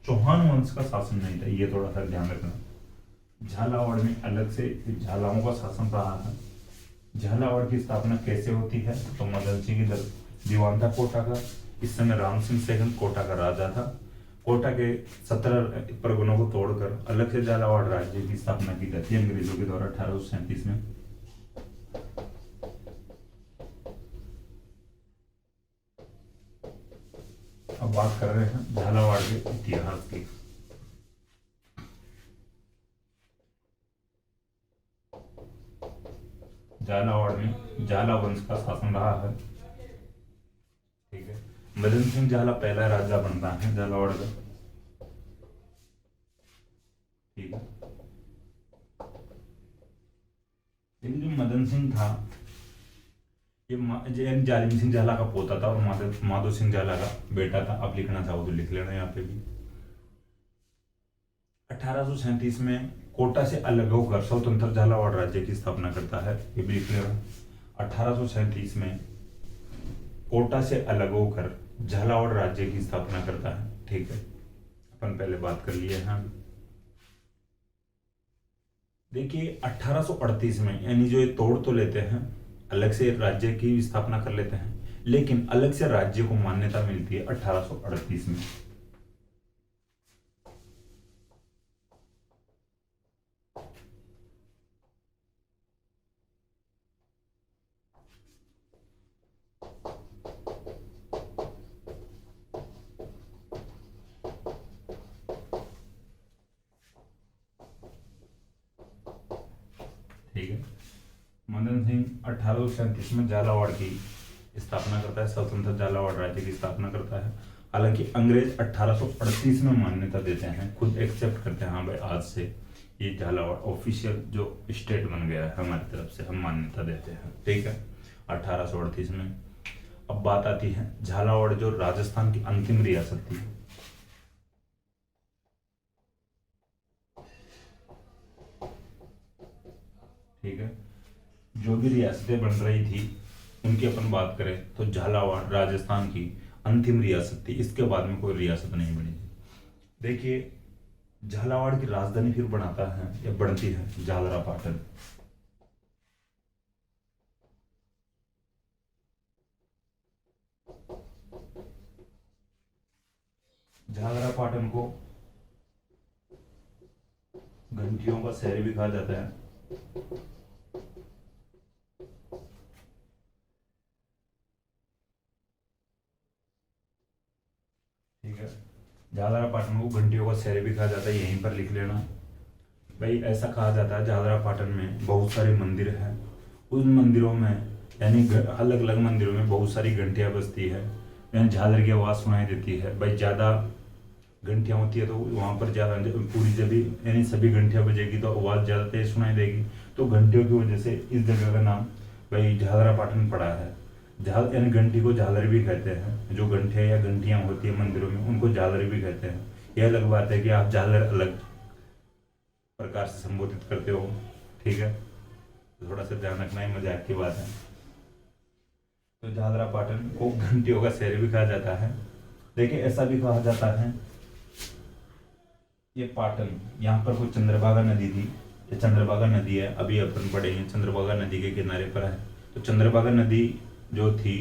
चौहान वंश का शासन नहीं था, ये थोड़ा सा ध्यान रखना। झालावाड़ में अलग से झालाओं का शासन रहा था। झालावाड़ की स्थापना कैसे होती है, तो मदन सिंह इधर दीवान था कोटा का, इस समय राम सिंह सेकंड कोटा का राजा था। कोटा के 17 परगनों को तोड़कर अलग से झालावाड़ राज्य की स्थापना की जाती है अंग्रेजों के द्वारा 1837 में। अब बात कर रहे हैं झालावाड़ के इतिहास की। झालावाड़ में झाला वंश का शासन रहा है। ठीक है, मदन सिंह झाला पहला राजा बनता है झालावाड़ का। ठीक है, लेकिन जो मदन सिंह था ये जालिम सिंह झाला का पोता था और माधो सिंह झाला का बेटा था। आप लिखना चाहो तो लिख लेना यहाँ पे भी। 1837 में कोटा से अलग होकर स्वतंत्र झालावाड़ राज्य की स्थापना करता है, ये भी लिख लेना। 1837 में कोटा से अलग होकर झालावाड़ राज्य की स्थापना करता है। ठीक है, अपन पहले बात कर लिए हैं। देखिए 1838 में यानी जो ये तोड़ तो लेते हैं, अलग से राज्य की स्थापना कर लेते हैं, लेकिन अलग से राज्य को मान्यता मिलती है 1838 में। ठीक है, मदन सिंह 1837 में झालावाड़ की स्थापना करता है, स्वतंत्र झालावाड़ राज्य की स्थापना करता है। हालांकि अंग्रेज 1838 में मान्यता देते हैं, खुद एक्सेप्ट करते हैं, हाँ भाई आज से ये झालावाड़ ऑफिशियल जो स्टेट बन गया है हमारी तरफ से, हम मान्यता देते हैं। ठीक है, 1838 में। अब बात आती है झालावाड़ जो राजस्थान की अंतिम रियासत थी। ठीक है, जो भी रियासतें बन रही थी उनकी अपन बात करें तो झालावाड़ राजस्थान की अंतिम रियासत थी, इसके बाद में कोई रियासत नहीं बनी थी। देखिए झालावाड़ की राजधानी फिर बनाता है या बनती है झालरापाटन। झालरापाटन को घंटियों का शहर भी कहा जाता है। ठीक है, झालरापाटन को घंटियों का शहर भी कहा जाता है, यहीं पर लिख लेना भाई। ऐसा कहा जाता है झालरापाटन में बहुत सारे मंदिर हैं, उन मंदिरों में यानी अलग अलग मंदिरों में बहुत सारी घंटियां बजती है, यानी झालर की आवाज़ सुनाई देती है भाई। ज़्यादा घंटियां होती है तो वहाँ पर ज़्यादा पूरी जब यानी सभी घंटियां बजेगी तो आवाज़ ज़्यादा तेज सुनाई देगी, तो घंटियों की वजह से इस जगह का नाम भाई झालरापाटन पड़ा है। यानी घंटी को झालर भी कहते हैं, जो घंटियां या घंटियां होती है मंदिरों में उनको झालर भी कहते हैं। यह अलग बात है कि आप झालर अलग प्रकार से संबोधित करते हो। ठीक है, तो थोड़ा सा ध्यान रखना, ही मजाक की बात है। तो झालरापाटन को घंटियों का शहर भी कहा जाता है। देखिए ऐसा भी कहा जाता है ये पाटन, यहाँ पर कोई चंद्रभागा नदी थी, ये चंद्रभागा नदी है, अभी अपन पढ़े हैं चंद्रभागा नदी के किनारे पर है। तो चंद्रभागा नदी जो थी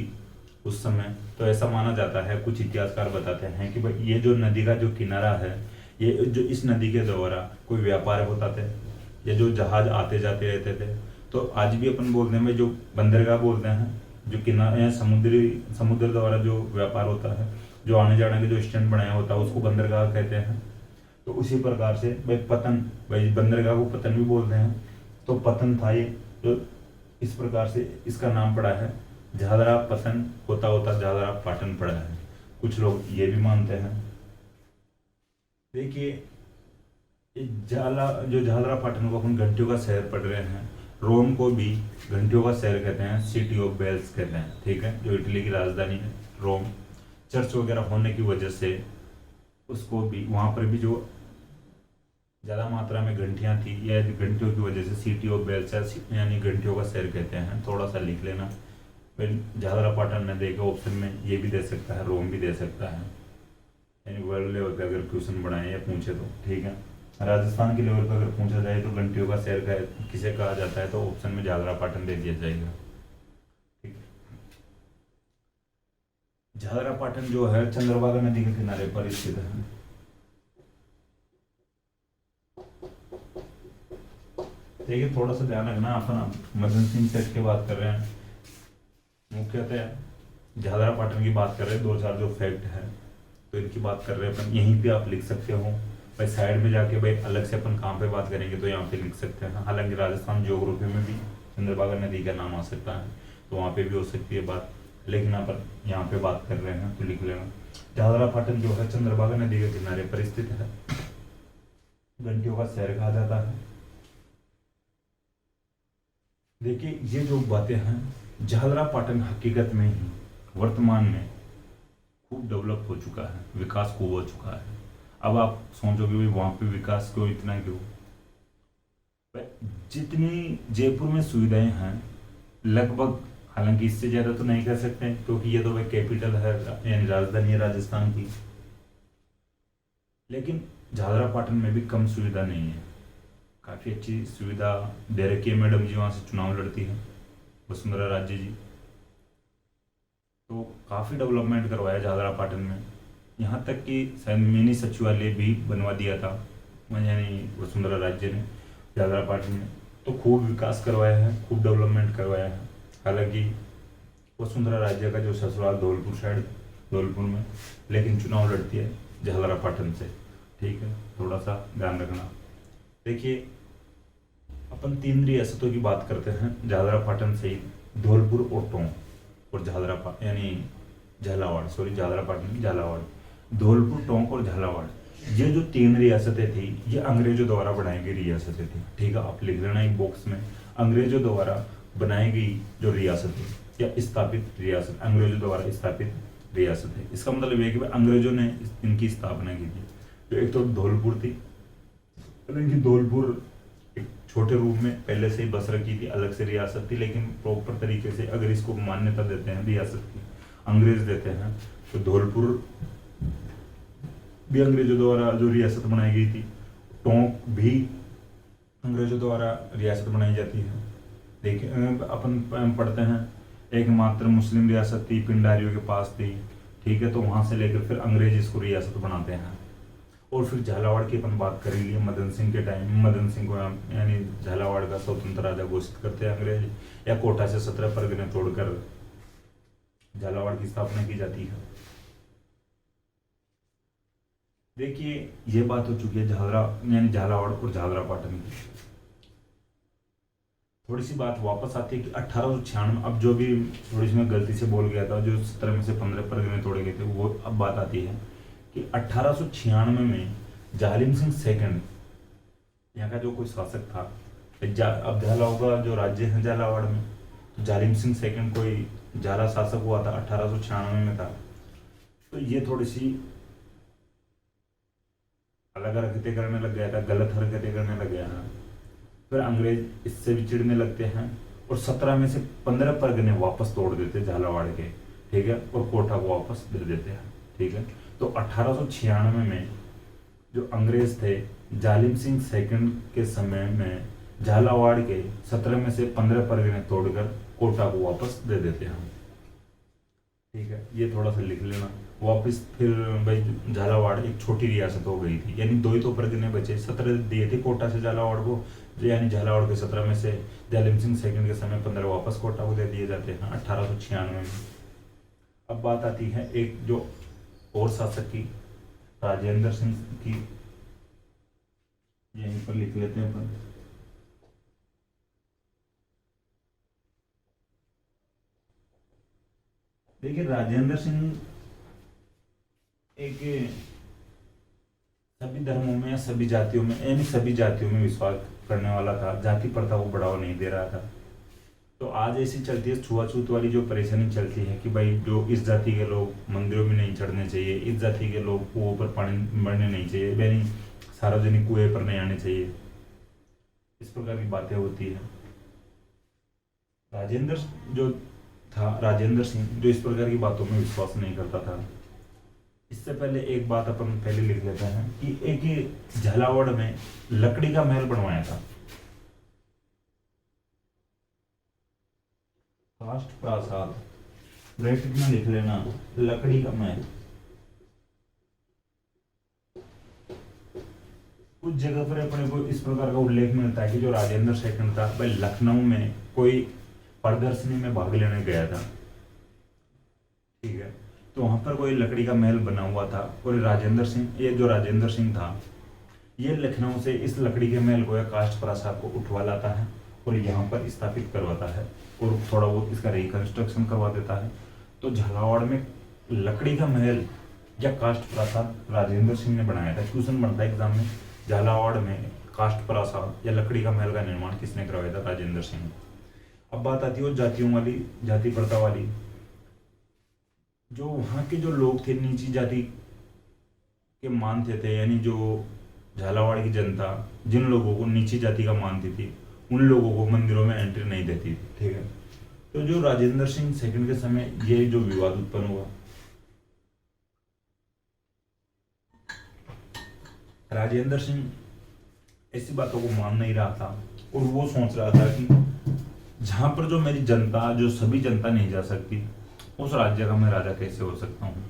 उस समय, तो ऐसा माना जाता है, कुछ इतिहासकार बताते हैं कि भाई ये जो नदी का जो किनारा है, ये जो इस नदी के द्वारा कोई व्यापार होता थे, ये जो जहाज आते जाते रहते थे। तो आज भी अपन बोलते हैं भाई जो बंदरगाह बोलते हैं, जो किनारे समुद्र द्वारा जो व्यापार होता है, जो आने जाने के जो स्टैंड बनाया होता है उसको बंदरगाह कहते हैं। तो उसी प्रकार से भाई पतन, भाई बंदरगाह को पतन भी बोलते हैं, तो पतन था ये, तो इस प्रकार से इसका नाम पड़ा है झालरा पतन, होता होता झालरा पाटन पड़ा है। कुछ लोग ये भी मानते हैं। देखिए झालरा पाटन को अपन घंटियों का शहर पढ़ रहे हैं, रोम को भी घंटियों का शहर कहते हैं, सिटी ऑफ बेल्स कहते हैं। ठीक है, जो इटली की राजधानी है रोम, चर्च वगैरह होने की वजह से उसको भी वहाँ पर भी जो ज़्यादा मात्रा में घंटियाँ थी, या घंटियों की वजह से सिटी ऑफ बेल्स यानी घंटियों का शहर कहते हैं। थोड़ा सा लिख लेना, झालरापाटन न देगा ऑप्शन में, ये भी दे सकता है, रोम भी दे सकता है, यानी वर्ल्ड लेवल पे अगर क्वेश्चन बनाए या पूछे तो। ठीक है, राजस्थान के लेवल पर अगर पूछा जाए तो घंटियों का शहर किसे कहा जाता है, तो ऑप्शन में झालरापाटन दे दिया जाएगा। ठीक, झालरापाटन जो है चंद्रभागा नदी के किनारे पर स्थित है। देखिए थोड़ा सा ध्यान रखना, अपन मदन सिंह सेठ की बात कर रहे हैं, मुख्यतः झालरापाटन की बात कर रहे हैं। दो चार जो फैक्ट है तो इनकी बात कर रहे हैं अपन, यहीं पे आप लिख सकते हो भाई। साइड में जाके भाई अलग से अपन कहाँ पे बात करेंगे तो यहाँ पे लिख सकते हैं। हालांकि राजस्थान ज्योग्राफी में भी चंद्रभागा नदी का नाम आ सकता है, तो वहाँ पे भी हो सकती है बात। लेकिन यहाँ पे बात कर रहे हैं तो लिख लेना। झालरा पाटन जो है चंद्रभागा नदी के किनारे पर स्थित है, घंटियों का शहर कहा जाता है। देखिए ये जो बातें हैं, झालरा पाटन हकीकत में ही वर्तमान में खूब डेवलप हो चुका है, विकास खूब हो चुका है। अब आप सोचोगे भाई वहां पे विकास क्यों, इतना क्यों? जितनी जयपुर में सुविधाएं हैं लगभग, हालांकि इससे ज्यादा तो नहीं कह सकते क्योंकि ये तो भाई कैपिटल है, यानी राजधानी है राजस्थान की, लेकिन झालरा पाटन में भी कम सुविधा नहीं है। काफी अच्छी सुविधा दे रखी है। मैडम जी वहां से चुनाव लड़ती है, वसुंधरा राजे जी, तो काफी डेवलपमेंट करवाया झालरा पाटन में। यहाँ तक कि शायद मिनी सचिवालय भी बनवा दिया था, यानी वसुंधरा राजे ने झालरा पाटन में। तो खूब विकास करवाया है, खूब डेवलपमेंट करवाया है। हालांकि वसुंधरा राजे का जो ससुराल धौलपुर साइड, धौलपुर में, लेकिन चुनाव लड़ती है झालरा पाटन से। ठीक है, थोड़ा सा ध्यान रखना। देखिए अपन 3 रियासतों की बात करते हैं, झालरा पाटन से धौलपुर और टोंक और यानी झालावाड़, सॉरी झालरा पाटन झालावाड़, धौलपुर, टोंक और झालावाड़, ये जो 3 रियासतें थी ये अंग्रेजों द्वारा बनाई गई रियासतें थी। ठीक है, आप लिख लेना एक बॉक्स में, अंग्रेजों द्वारा बनाई गई जो रियासतें या स्थापित रियासत, अंग्रेजों द्वारा स्थापित रियासत है। इसका मतलब यह कि अंग्रेजों ने इनकी स्थापना की थी। तो एक तो धौलपुर थी, हालांकि धौलपुर एक छोटे रूप में पहले से ही बस रखी थी, अलग से रियासत थी, लेकिन प्रॉपर तरीके से अगर इसको मान्यता देते हैं रियासत की, अंग्रेज देते हैं, तो धौलपुर भी अंग्रेजों द्वारा जो रियासत बनाई गई थी, टोंक भी अंग्रेजों द्वारा रियासत बनाई जाती है। देखिए अपन पढ़ते हैं एकमात्र मुस्लिम रियासत थी, पिंडारियों के पास थी। ठीक है, तो वहां से लेकर फिर अंग्रेज इसको रियासत बनाते हैं। और फिर झालावाड़ की अपन बात कर लिए, मदन सिंह के टाइम, मदन सिंह को यानी झालावाड़ का स्वतंत्र राजा घोषित करते हैं अंग्रेज, या कोटा से 17 परगने तोड़कर झालावाड़ की स्थापना की जाती है। देखिए ये बात हो चुकी है झालावाड़ और झालरा पाटन की। थोड़ी सी बात वापस आती है कि 1896, अब जो भी थोड़ी सी मैं गलती से बोल गया था, जो 17 में से 15 परगने तोड़े गए थे, वो अब बात आती है कि 1896 में जालिम सिंह सेकंड, यहाँ का जो कोई शासक था, अब झालावाड़ का जो राज्य है झालावाड़ में, तो जालिम सिंह सेकंड कोई झाला शासक हुआ था, 1896 में था। तो ये थोड़ी सी अलग हरकतें करने लग गया था, गलत हरकतें करने लग गया था। फिर अंग्रेज इससे भी चिढ़ने लगते हैं और 17 में से 15 परगने वापस तोड़ देते झालावाड़ के। ठीक है, और कोटा को वापस दे देते हैं। ठीक है, तो 1896 में जो अंग्रेज थे, जालिम सिंह सेकंड के समय में झालावाड़ के 17 में से 15 परगने तोड़कर कोटा को वापस दे देते हैं। ठीक है, ये थोड़ा सा लिख लेना वापस। फिर भाई झालावाड़ एक छोटी रियासत हो गई थी, यानी 2 ही तो परगने बचे, 17 दिए थे कोटा से झालावाड़ को, यानी झालावाड़ के 17 में से जालिम सिंह सेकंड के समय 15 वापस कोटा को दे दिए जाते हैं 1896 में। अब बात आती है एक जो और शासक की, राजेंद्र सिंह की, यहीं पर लिख लेते हैं अपन। देखिए राजेंद्र सिंह एक सभी धर्मों में या सभी जातियों में, यानी सभी जातियों में विश्वास करने वाला था, जाति प्रथा को बढ़ावा नहीं दे रहा था। तो आज ऐसी चलती है छुआछूत वाली जो परेशानी चलती है कि भाई जो इस जाति के लोग मंदिरों में नहीं चढ़ने चाहिए, इस जाति के लोग कुओं पर पानी भरने नहीं चाहिए, यानी सार्वजनिक कुएं पर नहीं आने चाहिए, इस प्रकार की बातें होती है। राजेंद्र जो था, राजेंद्र सिंह, जो इस प्रकार की बातों में विश्वास नहीं करता था। इससे पहले एक बात अपन पहले लिख लेते हैं कि एक झालावाड़ में लकड़ी का महल बनवाया था, काष्ठ प्रासाद, ब्रैकेट में लिख लेना लकड़ी का महल। कुछ जगह पर अपने को इस प्रकार का उल्लेख मिलता है कि जो राजेंद्र सेकंड था वह लखनऊ में कोई प्रदर्शनी में भाग लेने गया था। ठीक है, तो वहां पर कोई लकड़ी का महल बना हुआ था और राजेंद्र सिंह, ये जो राजेंद्र सिंह था, ये लखनऊ से इस लकड़ी के महल को या काष्ठ प्रासाद को उठवा लाता है और यहाँ पर स्थापित करवाता है और थोड़ा बहुत इसका रिकंस्ट्रक्शन करवा देता है। तो झालावाड़ में लकड़ी का महल या काष्ठ प्रासाद राजेंद्र सिंह ने बनाया था। क्वेश्चन बनता है एग्जाम में, झालावाड़ में काष्ठ प्रासाद या लकड़ी का महल का निर्माण किसने करवाया था? राजेंद्र सिंह। अब बात आती है वो जातियों वाली, जाति प्रथा वाली। जो वहाँ के जो लोग थे नीची जाति के मानते थे, यानी जो झालावाड़ की जनता जिन लोगों को नीची जाति का मानती थी, उन लोगों को मंदिरों में एंट्री नहीं देती थी, ठीक है। तो जो राजेंद्र सिंह सेकंड के समय ये जो विवाद उत्पन्न हुआ, राजेंद्र सिंह ऐसी बातों को मान नहीं रहा था और वो सोच रहा था कि जहां पर जो मेरी जनता, जो सभी जनता नहीं जा सकती, उस राज्य का मैं राजा कैसे हो सकता हूँ,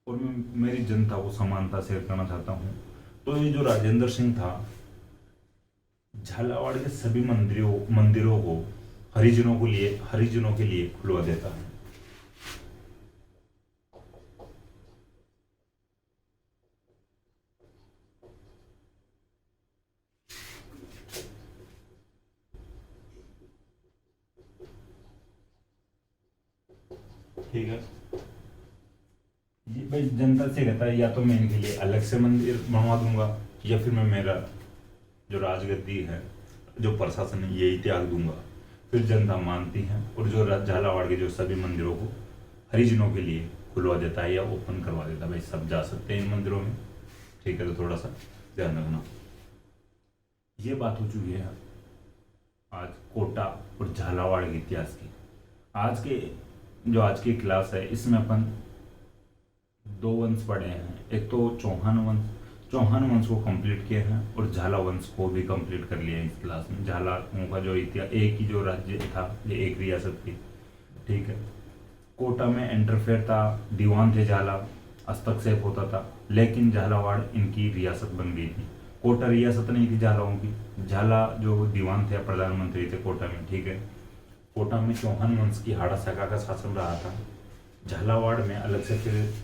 और मैं मेरी जनता को समानता शेयर करना चाहता हूँ। तो ये जो राजेंद्र सिंह था, झालावाड़ के सभी मंदिरों को हरिजनों के लिए खुलवा देता है। ठीक है, ये भाई जनता से कहता है या तो मैं इनके लिए अलग से मंदिर बनवा दूंगा, या फिर मैं मेरा जो राजगद्दी है, जो प्रशासन है, यही त्याग दूंगा। फिर जनता मानती है और जो झालावाड़ के जो सभी मंदिरों को हरिजनों के लिए खुलवा देता है या ओपन करवा देता है, भाई सब जा सकते हैं इन मंदिरों में, ठीक है। तो थोड़ा सा ध्यान रखना। ये बात हो चुकी है आज कोटा और झालावाड़ के इतिहास की। आज की क्लास है, इसमें अपन दो वंश पढ़े हैं। एक तो चौहान वंश को कंप्लीट किए हैं और झाला वंश को भी कंप्लीट कर लिया है इस क्लास में। झालाओं का जो इतिहास, एक ही जो राज्य था, ये एक रियासत थी, ठीक है। कोटा में इंटरफेयर था, दीवान थे झाला, हस्तक्षेप होता था, लेकिन झालावाड़ इनकी रियासत बन गई थी। कोटा रियासत नहीं थी झालाओं की, झाला जो दीवान थे, प्रधानमंत्री थे कोटा में, ठीक है। कोटा में चौहान वंश की हाड़ा शाखा का शासन रहा था। झालावाड़ में अलग से फिर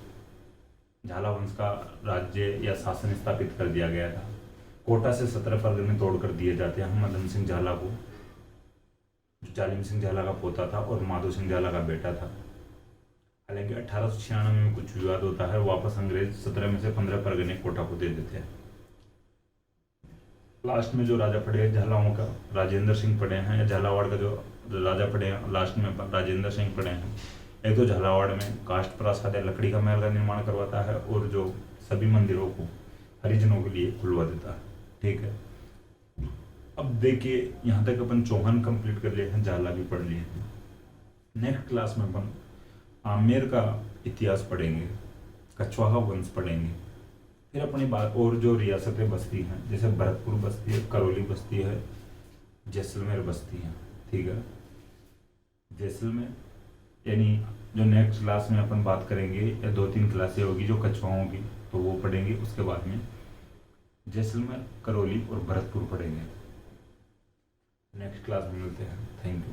झाला वंश का राज्य या शासन स्थापित कर दिया गया था। कोटा से 17 परगने तोड़कर दिए जाते हैं मदन सिंह झाला को, जो जालिम सिंह झाला का पोता था और माधो सिंह झाला का बेटा था। हालांकि 1896 में कुछ विवाद होता है, वापस अंग्रेज 17 में से 15 परगने कोटा को दे देते हैं। लास्ट में जो राजा पड़े झालाओं का राजेंद्र सिंह पड़े हैं, या झालावाड़ का जो राजा पड़े हैं लास्ट में राजेंद्र सिंह पड़े हैं। एक तो झालावाड़ में काष्ठ प्रासाद या लकड़ी का महल का निर्माण करवाता है और जो सभी मंदिरों को हरिजनों के लिए खुलवा देता है, ठीक है। अब देखिए यहाँ तक अपन चौहान कंप्लीट कर लिए हैं, झाला भी पढ़ लिए हैं। नेक्स्ट क्लास में अपन आमेर का इतिहास पढ़ेंगे, कछवाहा वंश पढ़ेंगे, फिर अपनी बात और जो रियासतें बसती हैं, जैसे भरतपुर बसती है, करौली बसती है, जैसलमेर बसती है, ठीक है। जैसलमेर यानी जो नेक्स्ट क्लास में अपन बात करेंगे, या 2-3 क्लासें होगी जो कछवाओं की, तो वो पढ़ेंगे। उसके बाद में जैसलमेर, करौली और भरतपुर पढ़ेंगे। नेक्स्ट क्लास में मिलते हैं। Thank you.